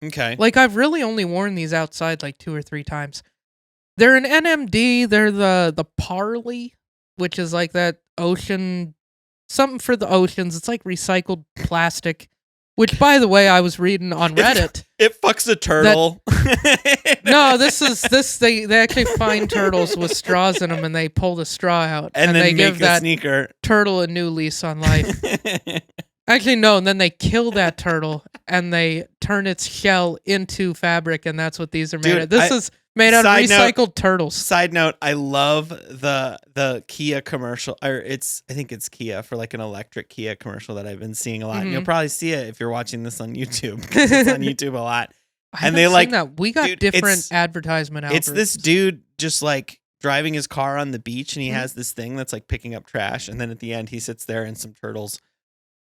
Okay. Like, I've really only worn these outside like 2 or 3 times. They're an NMD. They're the Parley, which is like that ocean, something for the oceans. It's like recycled plastic, which, by the way, I was reading on Reddit. It fucks a turtle. No, they actually find turtles with straws in them, and they pull the straw out, and then they make give a that sneaker. turtle a new lease on life. Actually, no, and then they kill that turtle, and they turn its shell into fabric, and that's what these are made Dude, of. This is made out of Side note- recycled turtles. Side note, I love the Kia commercial, or I think it's Kia, for like an electric Kia commercial that I've been seeing a lot. And Mhm. you'll probably see it if you're watching this on YouTube, 'cause it's on YouTube a lot. I and haven't they, seen like- that. We got dude, different it's- advertisement algorithms. It's this dude just like driving his car on the beach, and he Mhm. has this thing that's like picking up trash, and then at the end he sits there and some turtles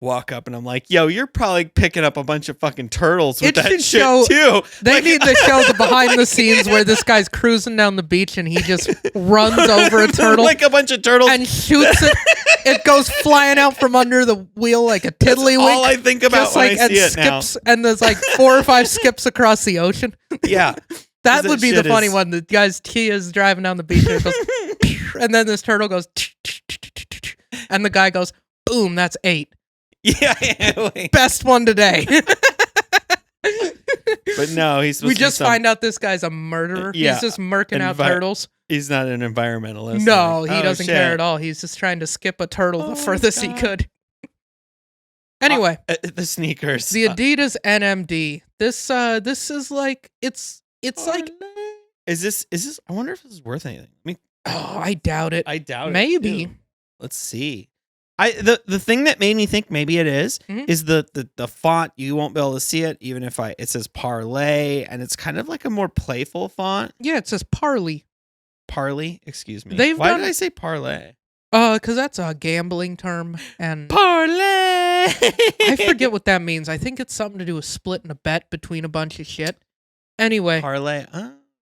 walk up, and I'm like, yo, you're probably picking up a bunch of fucking turtles with It that should shit show- too. They Like- need to show the behind the scenes where this guy's cruising down the beach and he just runs over a turtle like a bunch of turtles. and shoots it. It goes flying out from under the wheel like a That's tiddlywink. all I think about just when like I and see it now. skips, and there's like 4 or 5 skips across the ocean. Yeah. That that would be the shit funny is- one. The guy's Kia's driving down the beach and it goes, and then this turtle goes, and the guy goes, boom, that's 8. Yeah, wait. Best one today. But no, he's supposed We to be just some- find out this guy's a murderer. Yeah. He's just murking out Envi- turtles. he's not an environmentalist. No, Like, he oh, doesn't care shit. at all. He's just trying to skip a turtle Oh the my furthest he God. could. Anyway, The sneakers. the Adidas NMD. This is like it's like Is this? I wonder if this is worth anything. I mean, oh, I doubt it. I doubt it. Maybe. too. Let's see. The thing that made me think maybe it is Mhm. is the font. You won't be able to see it even if it says parlay, and it's kind of like a more playful font. Yeah, it says Parley. Parley, excuse me. They've Why done- did I say parlay? Because that's a gambling term, and Parlay. I forget what that means. I think it's something to do with splitting a bet between a bunch of shit. Anyway, parlay.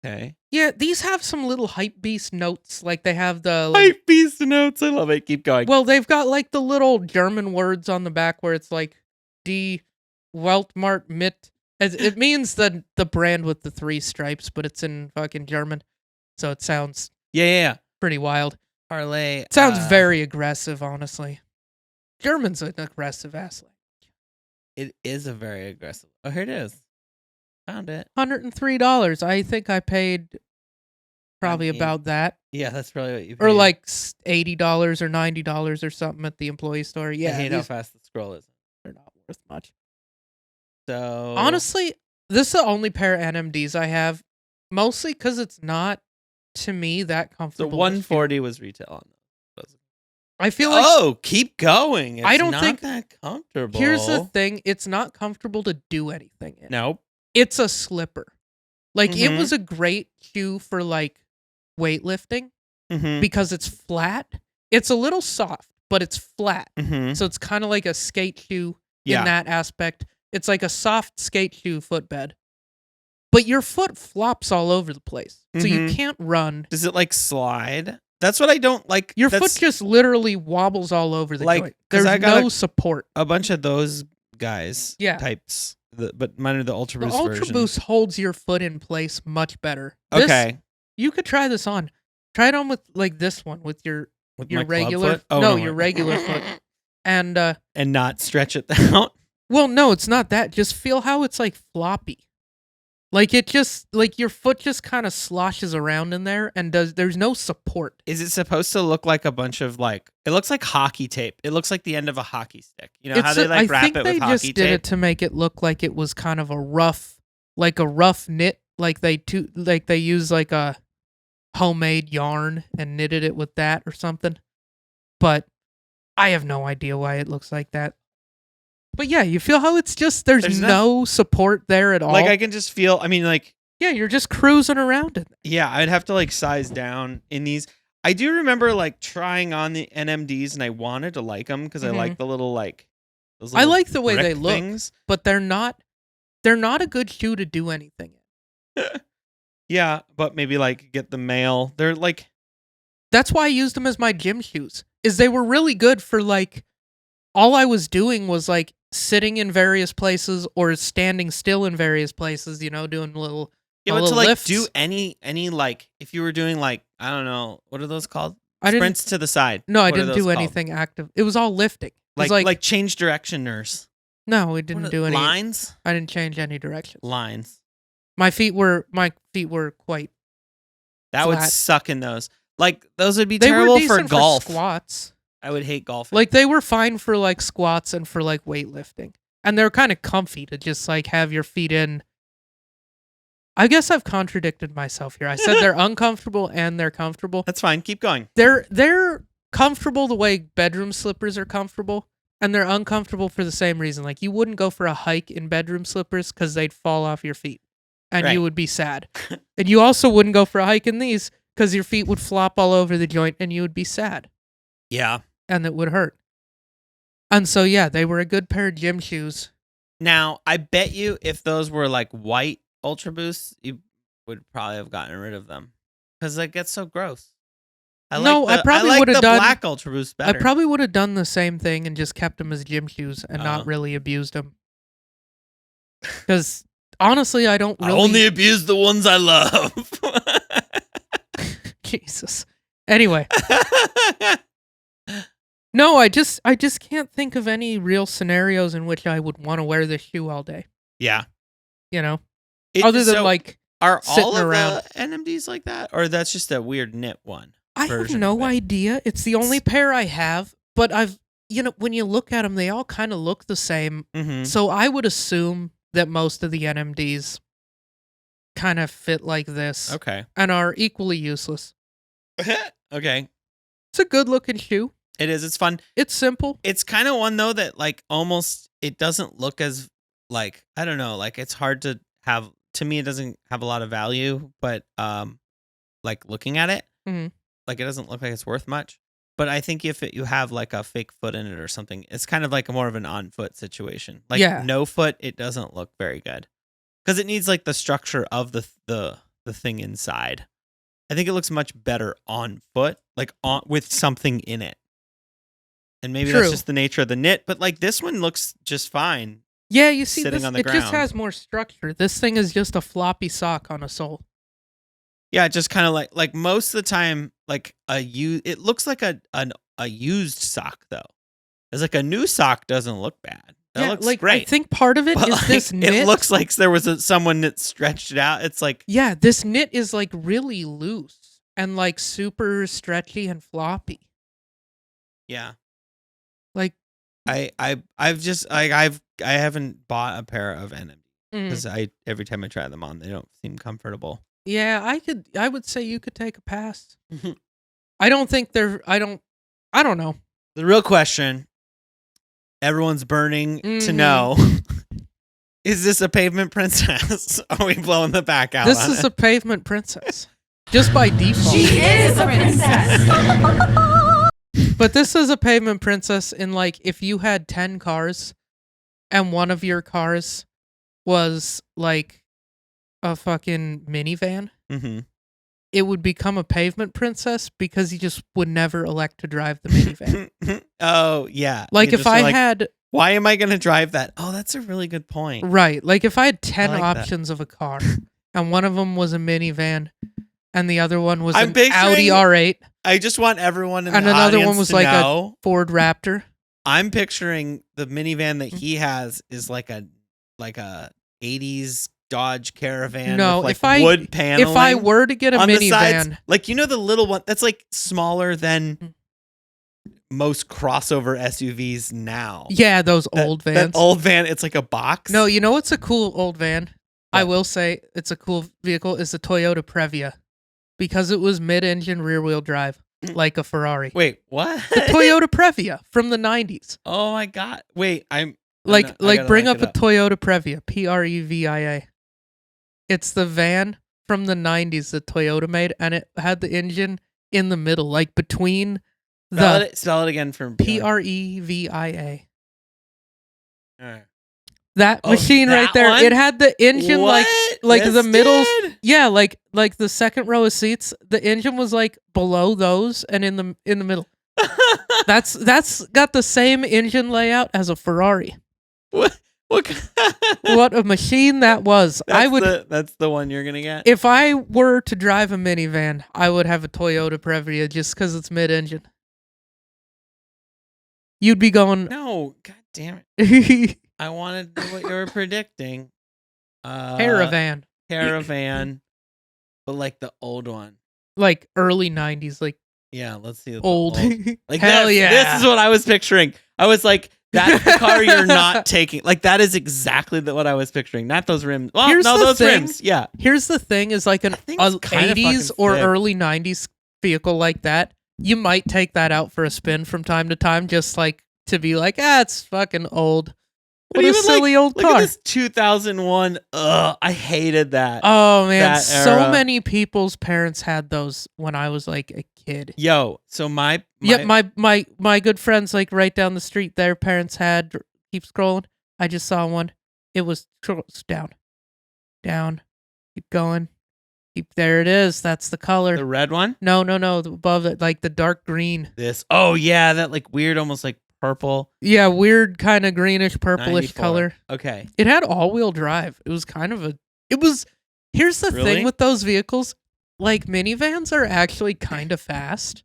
Okay. yeah, these have some little hype beast notes. Like they have the like, Hype beast notes. I love it. Keep going. well, they've got like the little German words on the back where it's like Die Weltmart mit. It means the brand with the 3 stripes, but it's in fucking German, so it sounds yeah. pretty wild. Parlay. It sounds very aggressive, honestly. German's an aggressive ass. It is a very aggressive. Oh, here it is. Found it. $103. I think I paid probably I mean, about that, Yeah, that's probably what you. or paid. like $80 or $90 or something at the employee store. I Yeah, hate how these fast the scroll is. are not worth much. So Honestly, This is the only pair of NMDs I have, mostly because it's not, to me, that The comfortable. to shoot. 140 was retail on those. I feel like Oh, keep going. It's I don't not think- that comfortable. here's the thing: it's not comfortable to do anything in. Nope. It's a slipper. Like it Mhm. was a great shoe for like weightlifting Mm-hmm. because it's flat. It's a little soft, but it's flat. Mm-hmm. So it's kind of like a skate shoe Yeah. in that aspect. It's like a soft skate shoe footbed. But your foot flops all over the place. So you Mhm. can't run. Does it like slide? That's what I don't like. Your That's foot just literally wobbles all over the Like, joint. 'cause There's I got no support. a bunch of those guys. Yeah. Types. But mine are the Ultra The Boost Ultra version. Boost holds your foot in place much better. This- Okay. You could try this on. Try it on with like this one with your With my club regular foot? Oh, no, no, your my- regular foot. And And not stretch it out. well, no, it's not that. Just feel how it's like floppy. Like it just like your foot just kind of sloshes around in there and there's no support. Is it supposed to look like a bunch of like? It looks like hockey tape. It looks like the end of a hockey stick. You know how they like I wrap think it they with just hockey did tape? it to make it look like it was kind of a rough knit, like they use like a homemade yarn and knitted it with that or something. But I have no idea why it looks like that. But yeah, you feel how it's just there's no support there at all. Like I can just feel. I mean, like yeah, you're just cruising around it. yeah, I'd have to like size down in these. I do remember like trying on the NMDs and I wanted to like them because I Mhm. like the little like. Those I little like the way they brick look, things. but they're not a good shoe to do anything in. Yeah, but maybe like get the mail. They're like That's why I used them as my gym shoes. Is they were really good for like all I was doing was like sitting in various places or standing still in various places, you know, doing little yeah, my but to little like lifts. do any like if you were doing like I don't know what are those called? I didn't Sprints to the side. No, I What are didn't those do called? anything active. It was all lifting. It was Like change direction nurse. no, we didn't What do are- any lines. I didn't change any direction. Lines. My feet were quite That would Flat. suck in those. Like those would be they were terrible decent for golf. squats. I would hate golfing. Like they were fine for like squats and for like weightlifting. And they're kind of comfy to just like have your feet in. I guess I've contradicted myself here. I said they're uncomfortable and they're comfortable. That's fine. Keep going. They're comfortable the way bedroom slippers are comfortable, and they're uncomfortable for the same reason. Like you wouldn't go for a hike in bedroom slippers because they'd fall off your feet, and Right. you would be sad. And you also wouldn't go for a hike in these because your feet would flop all over the joint, and you would be sad, Yeah. and it would hurt. And so yeah, they were a good pair of gym shoes. Now, I bet you if those were like white Ultra Boosts, you would probably have gotten rid of them because it gets so gross. No, I probably like would've the done- black Ultra Boost better. I probably would have done the same thing and just kept them as gym shoes and Oh. not really abused them. Because honestly, I don't I really. only abuse the ones I love. Jesus. Anyway, no, I just can't think of any real scenarios in which I would want to wear this shoe all day. yeah. You know, other than So like, are sitting all of around. the NMDs like that, or that's just a weird knit one? I have version no of it. idea. It's the only pair I have, but when you look at them, they all kind of look the same. Mm-hmm. So I would assume that most of the NMDs kind of fit like this Okay. and are equally useless. Okay. It's a good looking shoe. It is. It's fun. It's simple. It's kind of one though that like almost it doesn't look as like I don't know like it's hard to have. To me, it doesn't have a lot of value, but like looking at it, Mhm. like it doesn't look like it's worth much. But I think if you have like a fake foot in it or something, it's kind of like more of an on foot situation. Like Yeah. no foot, it doesn't look very good because it needs like the structure of the thing inside. I think it looks much better on foot, like on with something in it. And maybe True. that's just the nature of the knit, but like this one looks just fine. Yeah, you see, Sitting this, on the it just ground. has more structure. This thing is just a floppy sock on a sole. Yeah, just kind of like most of the time, like it looks like a used sock though. It's like a new sock doesn't look bad. That Yeah, looks like great. I think part of it is But, like, this knit. it looks like there was someone that stretched it out. It's like Yeah, this knit is like really loose and like super stretchy and floppy. yeah. Like, I haven't bought a pair of NMD. Mm. because every time I try them on, they don't seem comfortable. Yeah, I would say you could take a pass. I don't think they're. I don't know. The real question everyone's burning to Mhm. know is this a pavement princess? Are we blowing the back out? This on is it? a pavement princess, just by default. She is a princess. But this is a pavement princess in like if you had 10 cars and one of your cars was like a fucking minivan, Mhm. it would become a pavement princess because you just would never elect to drive the minivan. Oh yeah. Like You if just are I had why am I going to drive that? Oh, that's a really good point. right, like if I had 10 like that. options of a car and one of them was a minivan and the other one was I'm an picturing- Audi R8, I just want everyone in And the another one audience was to like a- know. Ford Raptor. I'm picturing the minivan Mm. that he has is like a 80s Dodge Caravan No, with like if I- wood paneling. If I were to get a on the sides, minivan, like the little one that's like smaller Mm. than most crossover SUVs now. yeah, those old vans. That old van, it's like a box. No, you know what's a cool old van? I What? will say it's a cool vehicle. Is the Toyota Previa because it was mid-engine rear-wheel drive like a Ferrari. Wait, what? The Toyota Previa from the 90s. Oh my god! Wait, I Like gotta bring look up it a Toyota Previa, Previa. It's the van from the 90s that Toyota made, and it had the engine in the middle, like between the Spell it again for me. Previa. All right. That Oh, machine right that there. one? It had the engine like What? the This middle. did? Yeah, like the second row of seats. The engine was like below those and in the middle. That's got the same engine layout as a Ferrari. What? What a machine that was! That's the one you're gonna get. If I were to drive a minivan, I would have a Toyota Previa just because it's mid-engine. You'd be going No, god damn it! I wanted to do what you were predicting. caravan, Caravan, but like the old one. like early 90s, like Yeah, let's see. The old. Like Hell this. yeah! This is what I was picturing. I was like, that's the car you're not taking. Like that is exactly what I was picturing. Not those rims. Well, Here's no, the those thing. rims. Yeah. Here's the thing: is like an That thing's kinda 80s fucking or thick. early 90s vehicle like that. You might take that out for a spin from time to time, just like to be like, it's fucking old. But What a even, silly old Look car. at this 2001. Ugh, I hated that. Oh man, that so era. many people's parents had those when I was like a kid. Yo, so my Yeah, my good friends like right down the street, their parents had. Keep scrolling. I just saw one. It was down, keep going, there it is. That's the color. the red one. No, above it, like the dark green. This. Oh yeah, that like weird, almost like purple. Yeah, weird kind of greenish purplish 94. color. Okay. It had all-wheel drive. It was kind of a. It was. Here's the Really? thing with those vehicles, like minivans are actually kind of fast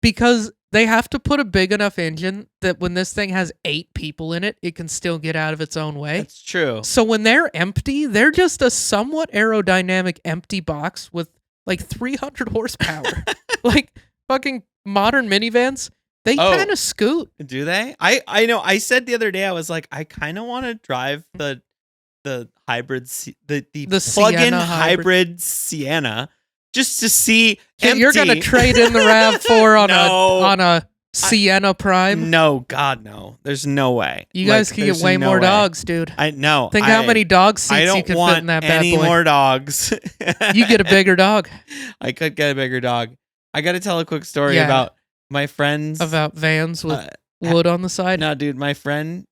because they have to put a big enough engine that when this thing has 8 people in it, it can still get out of its own way. That's true. So when they're empty, they're just a somewhat aerodynamic empty box with like 300 horsepower. Like fucking modern minivans, they Oh. kind of scoot. Do they? I know. I said the other day, I was like, I kind of want to drive the hybrid, the plug-in Sienna hybrid Sienna, just to see. Dude, you're gonna empty. trade in the RAV4 on No. a Sienna Prime. No, God, no. There's no way. You guys Like, can get there's way no more way. dogs, dude. I know. Think how many dog I seats you don't could fit want in that bad any boy. more dogs. You get a bigger dog. I could get a bigger dog. I got to tell a quick story Yeah. about my friends. About vans with uh, wood on the side. No, dude, my friend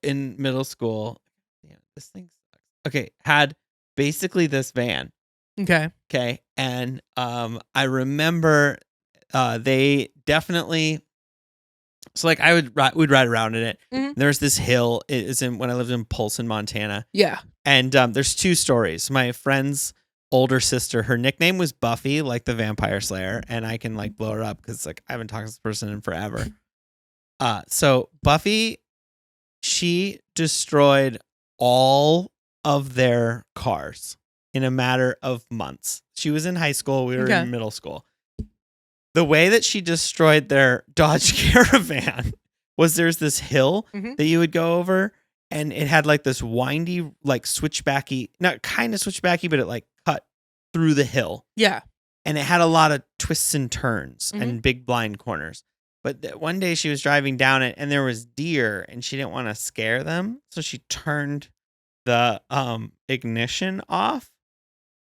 in middle school, damn, this thing sucks. Okay, had basically this van. Okay. Okay, and I remember they definitely. So like we'd ride around in it. Mhm. There's this hill. It is in when I lived in Polson, Montana, Yeah. and there's 2 stories. My friend's older sister, her nickname was Buffy, like the Vampire Slayer, and I can like blow her up because like I haven't talked to this person in forever. So Buffy, she destroyed all of their cars in a matter of months. She was in high school. We were Okay. in middle school. The way that she destroyed their Dodge Caravan was there's this hill Mhm. that you would go over, and it had like this windy, like switchbacky, not kind of switchbacky, but it like cut through the hill. Yeah. And it had a lot of twists and turns and big blind corners. But one day she was driving down it and there was deer and she didn't want to scare them. So she turned the ignition off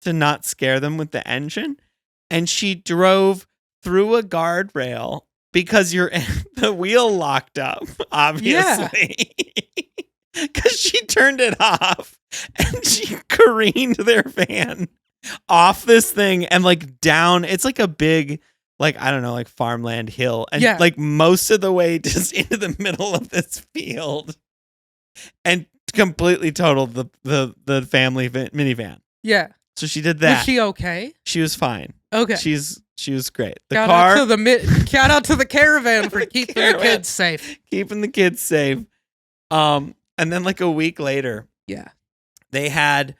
to not scare them with the engine. And she drove through a guardrail because the wheel locked up, obviously. Because she turned it off and she careened their van off this thing and like down. It's like a big, like, I don't know, like farmland hill. And like most of the way just into the middle of this field and completely totaled the family minivan. Yeah. So she did that. Was she okay? She was fine. Okay. She was great. The shout car. Shout out to the caravan for keeping the kids safe. Keeping the kids safe. And then like a week later, they had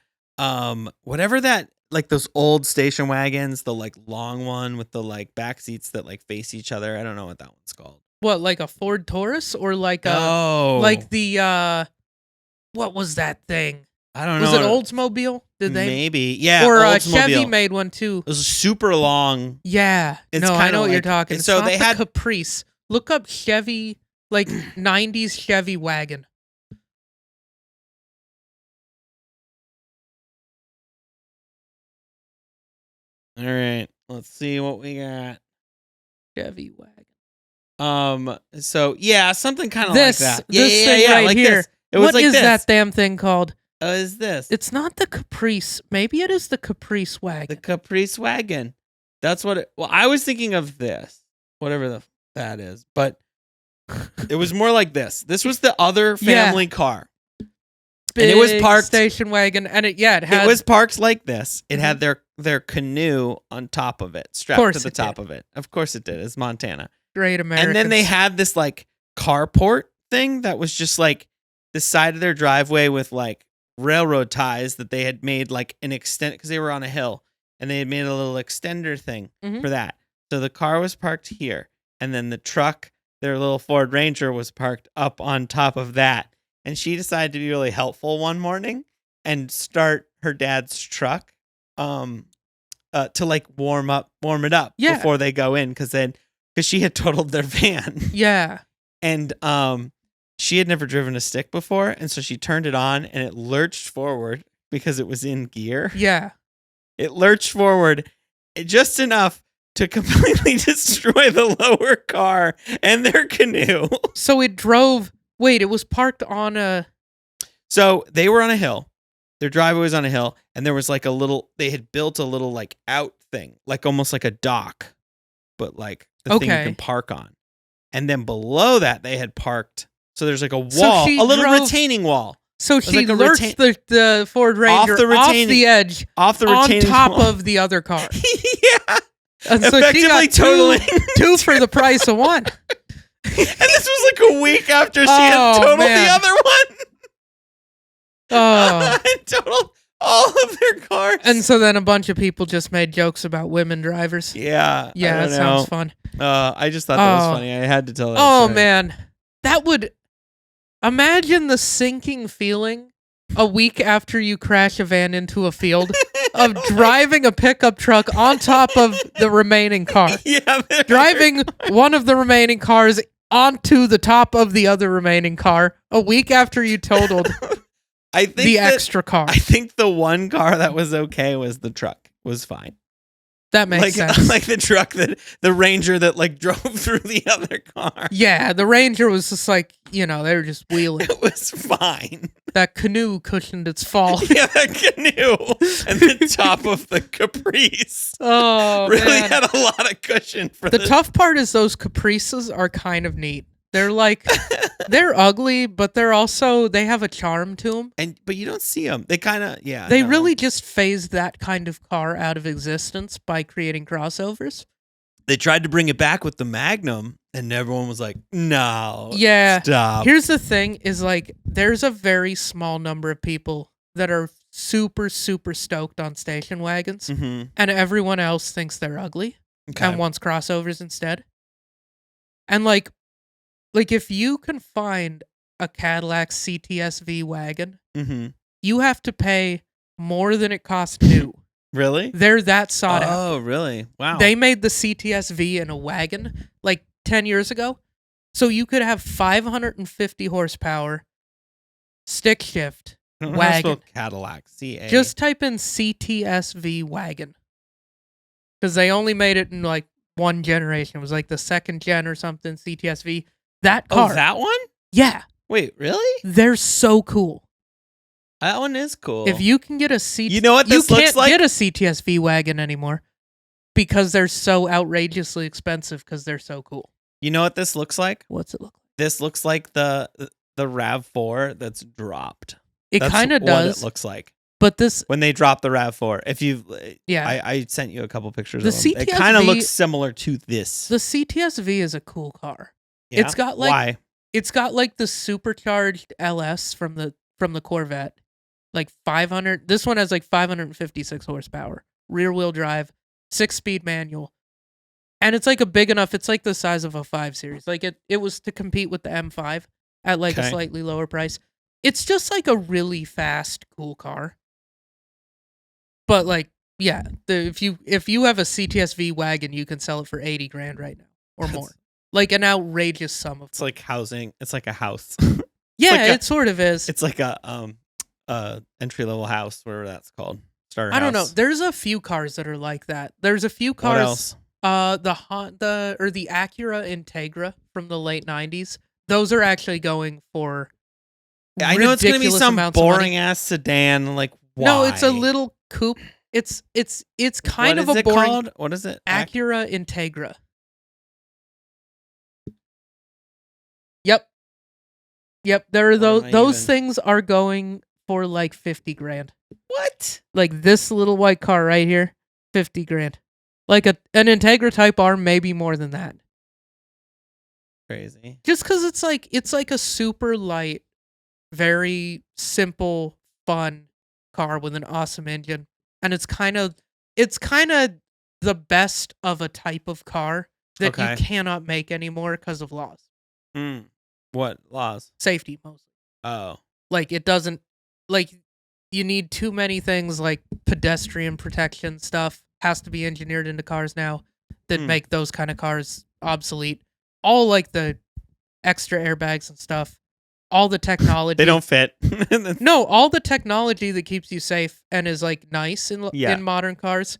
whatever that, like those old station wagons, the like long one with the like back seats that like face each other. I don't know what that one's called. What, like a Ford Taurus or like like the what was that thing? I don't know. Was it Oldsmobile? Did they? Maybe. Yeah. Or Chevy made one too. It was super long. Yeah. It's no, I know what like, you're talking. It's so not they had Caprice. Look up Chevy, like 90s Chevy wagon. All right. Let's see what we got. Chevy wagon. So yeah, something kind of like that. This thing right like here. This. It was what like is this. that damn thing called? Is this? It's not the Caprice. Maybe it is the Caprice wagon. The Caprice wagon. That's what it. Well, I was thinking of this, whatever that is, but it was more like this. This was the other family car. Big and it was parked station wagon, and it was parked like this. It had their canoe on top of it, strapped to the top of it. Of course it did. It's Montana. Great Americans. And then they had this like carport thing that was just like the side of their driveway with like railroad ties that they had made like an extent because they were on a hill and they had made a little extender thing for that. So the car was parked here, and then the truck, their little Ford Ranger, was parked up on top of that. And she decided to be really helpful one morning and start her dad's truck to like warm it up before they go in because she had totaled their van. Yeah. And she had never driven a stick before, and so she turned it on and it lurched forward because it was in gear. Yeah. It lurched forward just enough to completely destroy the lower car and their canoe. So it drove. Wait, it was parked on a. So they were on a hill. Their driveway was on a hill, and there was like they had built a little like out thing, like almost like a dock, but like the thing you can park on. And then below that, they had parked. So there's like a wall, a little retaining wall. So she lurched the Ford Ranger off the edge, off the retaining on top wall. of the other car. Yeah. And so she got two for the price of one. And this was like a week after she had totaled the other one. Oh. Totaled all of their cars. And so then a bunch of people just made jokes about women drivers. Yeah. Yeah, that sounds fun. I just thought that was funny. I had to tell that story. Man. That would... Imagine the sinking feeling a week after you crash a van into a field of driving a pickup truck on top of the remaining car. Yeah. Driving one of the remaining cars onto the top of the other remaining car a week after you totaled the extra car. I think the one car that was okay was the truck. Was fine. That makes sense. Like the truck the Ranger that like drove through the other car. Yeah, the Ranger was just like, they were just wheeling. It was fine. That canoe cushioned its fall. Yeah, that canoe and the top of the Caprice. Oh, really man. had a lot of cushion for the tough part is those Caprices are kind of neat. They're like, they're ugly, but they have a charm to them. But you don't see them. They kind of, They really just phased that kind of car out of existence by creating crossovers. They tried to bring it back with the Magnum, and everyone was like, no, yeah, stop. Here's the thing is like, there's a very small number of people that are super, super stoked on station wagons, and everyone else thinks they're ugly and wants crossovers instead. And like if you can find a Cadillac CTS-V wagon, Mm-hmm. you have to pay more than it costs new. Really? They're that sought after. Oh, really? Wow. They made the CTS-V in a wagon like 10 years ago. So you could have 550 horsepower, stick shift, I don't know how to spell wagon. Cadillac. C-A. Just type in CTS-V wagon. Because they only made it in like one generation. It was like the second gen or something, CTS-V. That car. Oh, that one? Yeah. Wait, really? They're so cool. That one is cool. If you can get a CTS... You know what this looks like? You can't get a CTS-V wagon anymore because they're so outrageously expensive because they're so cool. You know what this looks like? What's it look like? This looks like the RAV4 that's dropped. It That's kind of what does, it looks like but this... when they drop the RAV4. If you, Yeah. I sent you a couple pictures The of them. It CTS-V kind of looks similar to this. The CTS-V is a cool car. Yeah? It's got like Why? it's got like the supercharged LS from the Corvette. Like 500. This one has like 556 horsepower. Rear wheel drive, 6-speed manual. And it's like a big enough, it's like the size of a 5 Series. Like it was to compete with the M5 at like a Okay. slightly lower price. It's just like a really fast, cool car. But like, yeah, if you have a CTS-V wagon, you can sell it for 80 grand right now or That's- more. Like an outrageous sum of It's like housing. It's like a house. yeah, like a- it sort of is. It's like a entry level house, whatever that's called. Starter I don't know. house. There's a few cars that are like that. There's a few What cars. else? The Honda or the Acura Integra from the late '90s. Those are actually going for. I know it's gonna be ridiculous some amounts of money. boring ass sedan. Like why? No, it's a little coupe. It's kind What of is a it boring called? What is it? Acura Integra. Yep. There are What am I those even- things are going for like 50 grand. What? Like this little white car right here, 50 grand. Like an Integra Type R, maybe more than that. Crazy. Just because it's like a super light, very simple, fun car with an awesome engine, and it's kind of the best of a type of car that Okay. you cannot make anymore because of laws, What laws? safety mostly. Oh, Like it doesn't like you need too many things like pedestrian protection stuff has to be engineered into cars now that Hmm. make those kind of cars obsolete. All like the extra airbags and stuff, all the technology. they don't fit. No, all the technology that keeps you safe and is like nice Yeah. in modern cars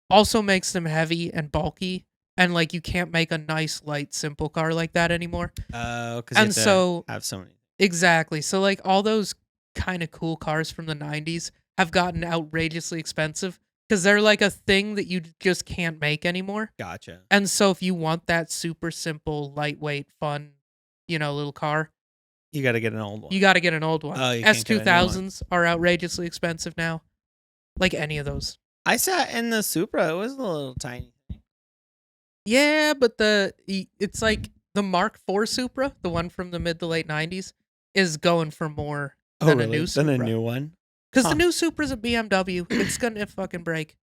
also makes them heavy and bulky. And like you can't make a nice, light, simple car like that anymore. Oh, because And so have so many. exactly. So like all those kind of cool cars from the 90s have gotten outrageously expensive because they're like a thing that you just can't make anymore. Gotcha. And so if you want that super simple, lightweight, fun, little car, You got to get an old one. you got to get an old one. Oh, you can't get a new S2000s are outrageously expensive now. Like any of those. I sat in the Supra. It was a little tiny. Yeah, but it's like the Mark IV Supra, the one from the mid to late 90s, is going for more than a new Supra. Than a new one. Because Huh. the new Supra's a BMW. It's gonna fucking break.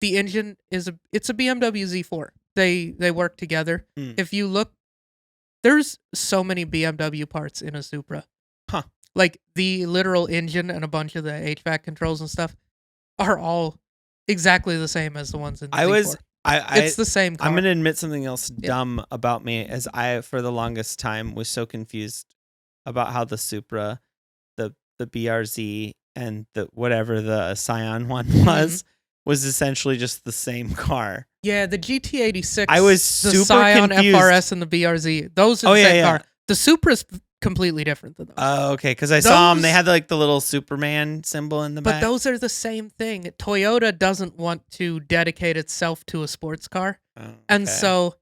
The engine it's a BMW Z4. They work together. Hmm. If you look, there's so many BMW parts in a Supra. Huh. Like the literal engine and a bunch of the HVAC controls and stuff are all exactly the same as the ones in the Z4. It's the same car. I'm gonna admit something else Yeah. dumb about me, as I for the longest time was so confused about how the Supra, the BRZ, and the whatever the Scion one Mm-hmm. was essentially just the same car. Yeah, the GT86. I was the super Scion confused. FRS and the BRZ. Those are Oh, the yeah, same yeah. car. The Supra's completely different than those. Oh, okay, because I saw them. They Those- had like the little Superman symbol in the But back. those are the same thing. Toyota doesn't want to dedicate itself to a sports car. Oh, And okay. so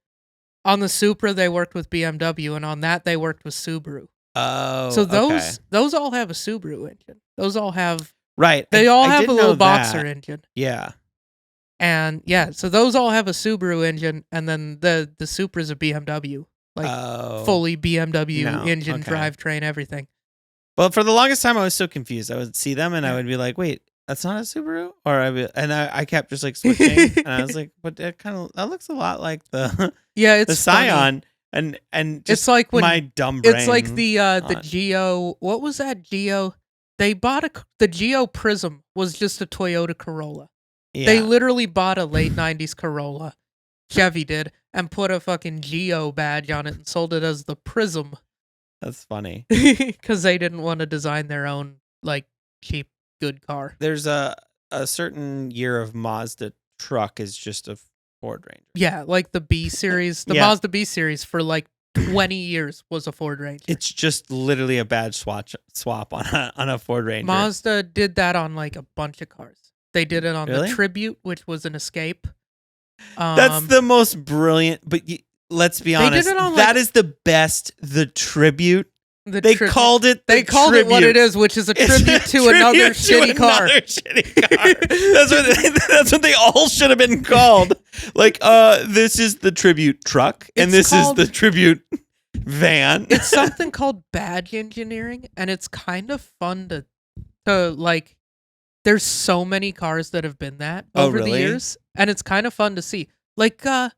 on the Supra, they worked with BMW, and on that, they worked with Subaru. Oh, So okay. those all have a Subaru engine. Those all have Right. they I all have did a know little that. boxer engine. Yeah. And yeah, so those all have a Subaru engine, and then the Supra's a BMW. Like Oh. fully BMW No, engine, okay. drivetrain, everything. Well, for the longest time, I was so confused. I would see them and I Yeah. would be like, "Wait, that's not a Subaru," or I kept just like switching, and I was like, "But that looks a lot like the Yeah, it's the funny. Scion." and It's just like when my dumb brain. it's like the on- Geo. What was that Geo? They bought the Geo Prism was just a Toyota Corolla. yeah. They literally bought a late '90s Corolla. Chevy did, and put a fucking Geo badge on it and sold it as the Prism That's funny. because they didn't want to design their own like cheap good car. There's a certain year of Mazda truck is just a Ford Ranger. Yeah, like the B series, the Yeah. Mazda B series for like 20 years was a Ford Ranger. It's just literally a badge swap on a Ford Ranger. Mazda did that on like a bunch of cars. They did it on Really? the Tribute, which was an Escape. That's the most brilliant. But let's be did honest, it on, that like- is the best. The Tribute. the They Tribute. called it. They the called it what Tribute. it is, which is a It's tribute to another shitty car. Another shitty car. That's what they all should have been called. Like, this is the Tribute truck, and It's this called- is the Tribute van. It's something called badge engineering, and it's kind of fun to like. There's so many cars that have been that Oh, over the really? years, and it's kind of fun to see. Like the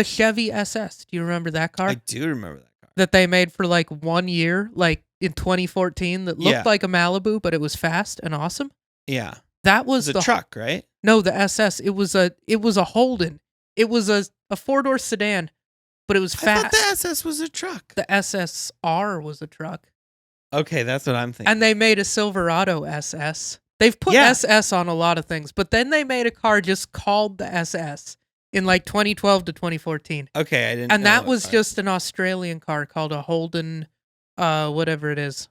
Chevy SS. Do you remember that car I do remember that car. that they made for like 1 year, like in 2014, that looked Yeah. like a Malibu, but it was fast and awesome? Yeah, That it was was the a truck, right? No, the SS. It was a Holden. It was a 4-door sedan, but it was I thought fast. the SS was a truck. The SSR was a truck. Okay, that's what I'm thinking. And they made a Silverado SS. They've put Yeah. SS on a lot of things, but then they made a car just called the SS in like 2012 to 2014. Okay, I didn't. And know that was car. just an Australian car called a Holden, whatever it is.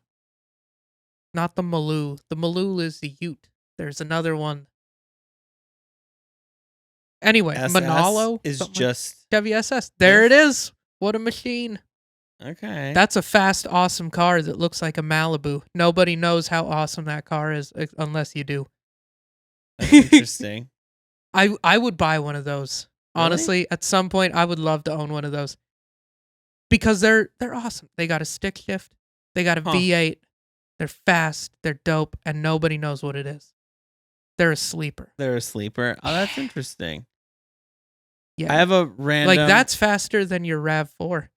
Not the Maloo. The Maloo is the Ute. There's another one. Anyway, SS Manalo is something like- just Chevy SS. There it is. What a machine. okay. That's a fast, awesome car that looks like a Malibu. Nobody knows how awesome that car is unless you do. That's interesting. I would buy one of those. Really? Honestly, at some point I would love to own one of those. Because they're awesome. They got a stick shift. They got a Huh. V8. They're fast, they're dope, and nobody knows what it is. They're a sleeper. They're a sleeper. Oh, that's interesting. Yeah. I have a random. like that's faster than your RAV4.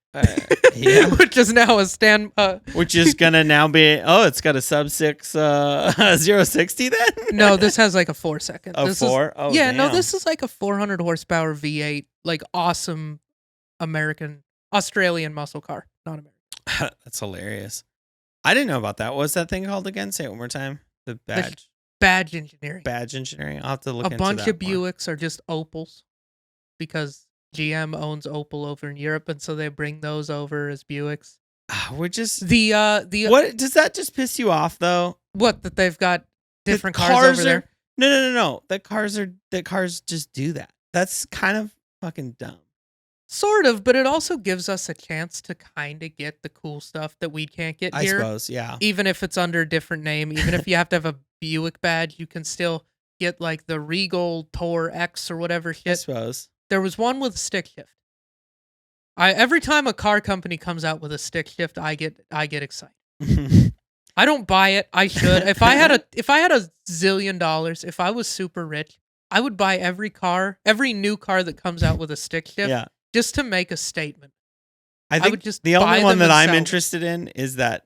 Yeah. Which is now a stand Which is gonna now be. Oh, it's got a sub 6 060 then. No, this has like a 4-second. A This 4. Oh, yeah, no, damn. this is like a 400 horsepower V8, like awesome Australian muscle car, not American. That's hilarious. I didn't know about that. What was that thing called again? Say it one more time. The badge. Badge engineering. Badge engineering. I'll have to look A into bunch that of more. Buicks are just Opals because GM owns Opel over in Europe, and so they bring those over as Buicks. We're just. The What does that just piss you off though? what that they've got The different cars over there. No. The cars just do that. That's kind of fucking dumb. Sort of, but it also gives us a chance to kind of get the cool stuff that we can't get I here. suppose. Yeah. Even if it's under a different name, even if you have to have a Buick badge, you can still get like the Regal Tour X or whatever I shit. suppose. There was one with a stick shift. Every time a car company comes out with a stick shift, I get excited. I don't buy it. I should. If I had a zillion dollars, if I was super rich, I would buy every new car that comes out with a stick shift Yeah. just to make a statement. I think would just the buy only one them that and I'm sell them. interested in is that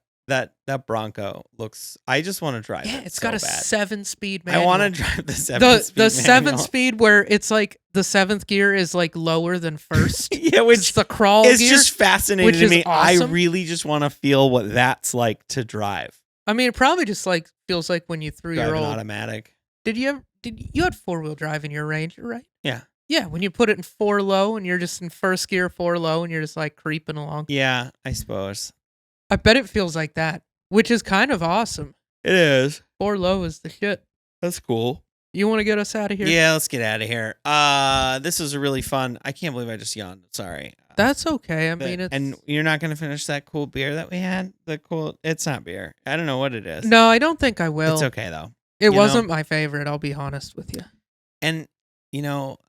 Bronco looks. I just want to drive Yeah, it. it's so got a bad. 7-speed I manual. want to drive the 7-speed. the seven manual. speed where it's like the 7th gear is like lower than first. Yeah, It's which the crawl it's gear. just fascinating which to is me. I awesome. really just want to feel what that's like to drive. I mean, it probably just like feels like when you threw Drive your an old. automatic. Did you had 4-wheel drive in your Ranger, right? Yeah. Yeah, when you put it in 4 low and you're just in first gear 4 low and you're just like creeping along. Yeah, I suppose I bet it feels like that, which is kind of awesome. it is. 4 low is the shit. That's cool. You want to get us out of here? Yeah, let's get out of here. This was a really fun. I can't believe I just yawned. Sorry. That's okay. I But- mean, it's and you're not gonna finish that cool beer that we had. The cool. It's not beer. I don't know what it is. no, I don't think I will. It's okay though. It you know? wasn't my favorite. I'll be honest with you. And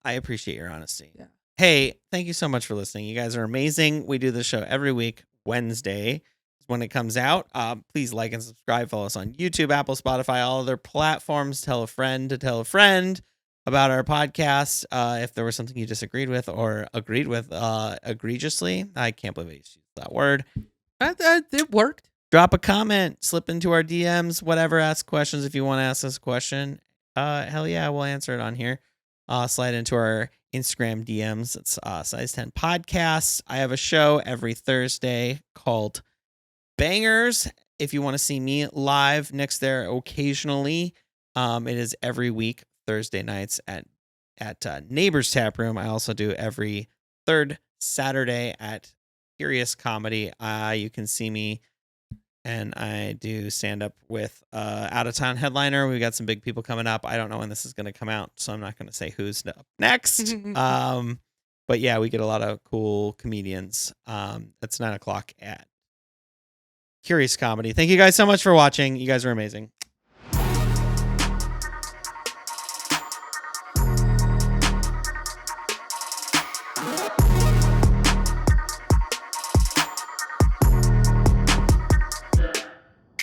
I appreciate your honesty. Yeah. Hey, thank you so much for listening. You guys are amazing. We do the show every week. Wednesday is when it comes out. Please like and subscribe. Follow us on YouTube, Apple, Spotify, all other platforms. Tell a friend to tell a friend. about our podcast. If there was something you disagreed with or agreed with egregiously, I can't believe I used that word. It worked. Drop a comment, slip into our DMs, whatever. Ask questions if you want to ask us a question. Hell yeah, we'll answer it on here. Slide into our Instagram DMs. It's Size 10 Podcast. I have a show every Thursday called Bangers. If you want to see me live next there occasionally, it is every week Thursday nights at Neighbors Tap Room. I also do every third Saturday at Curious Comedy. You can see me. And I do stand up with out of town headliner. We've got some big people coming up. I don't know when this is going to come out, so I'm not going to say who's up next. But yeah, we get a lot of cool comedians. That's 9:00 at Curious Comedy. Thank you guys so much for watching. You guys are amazing.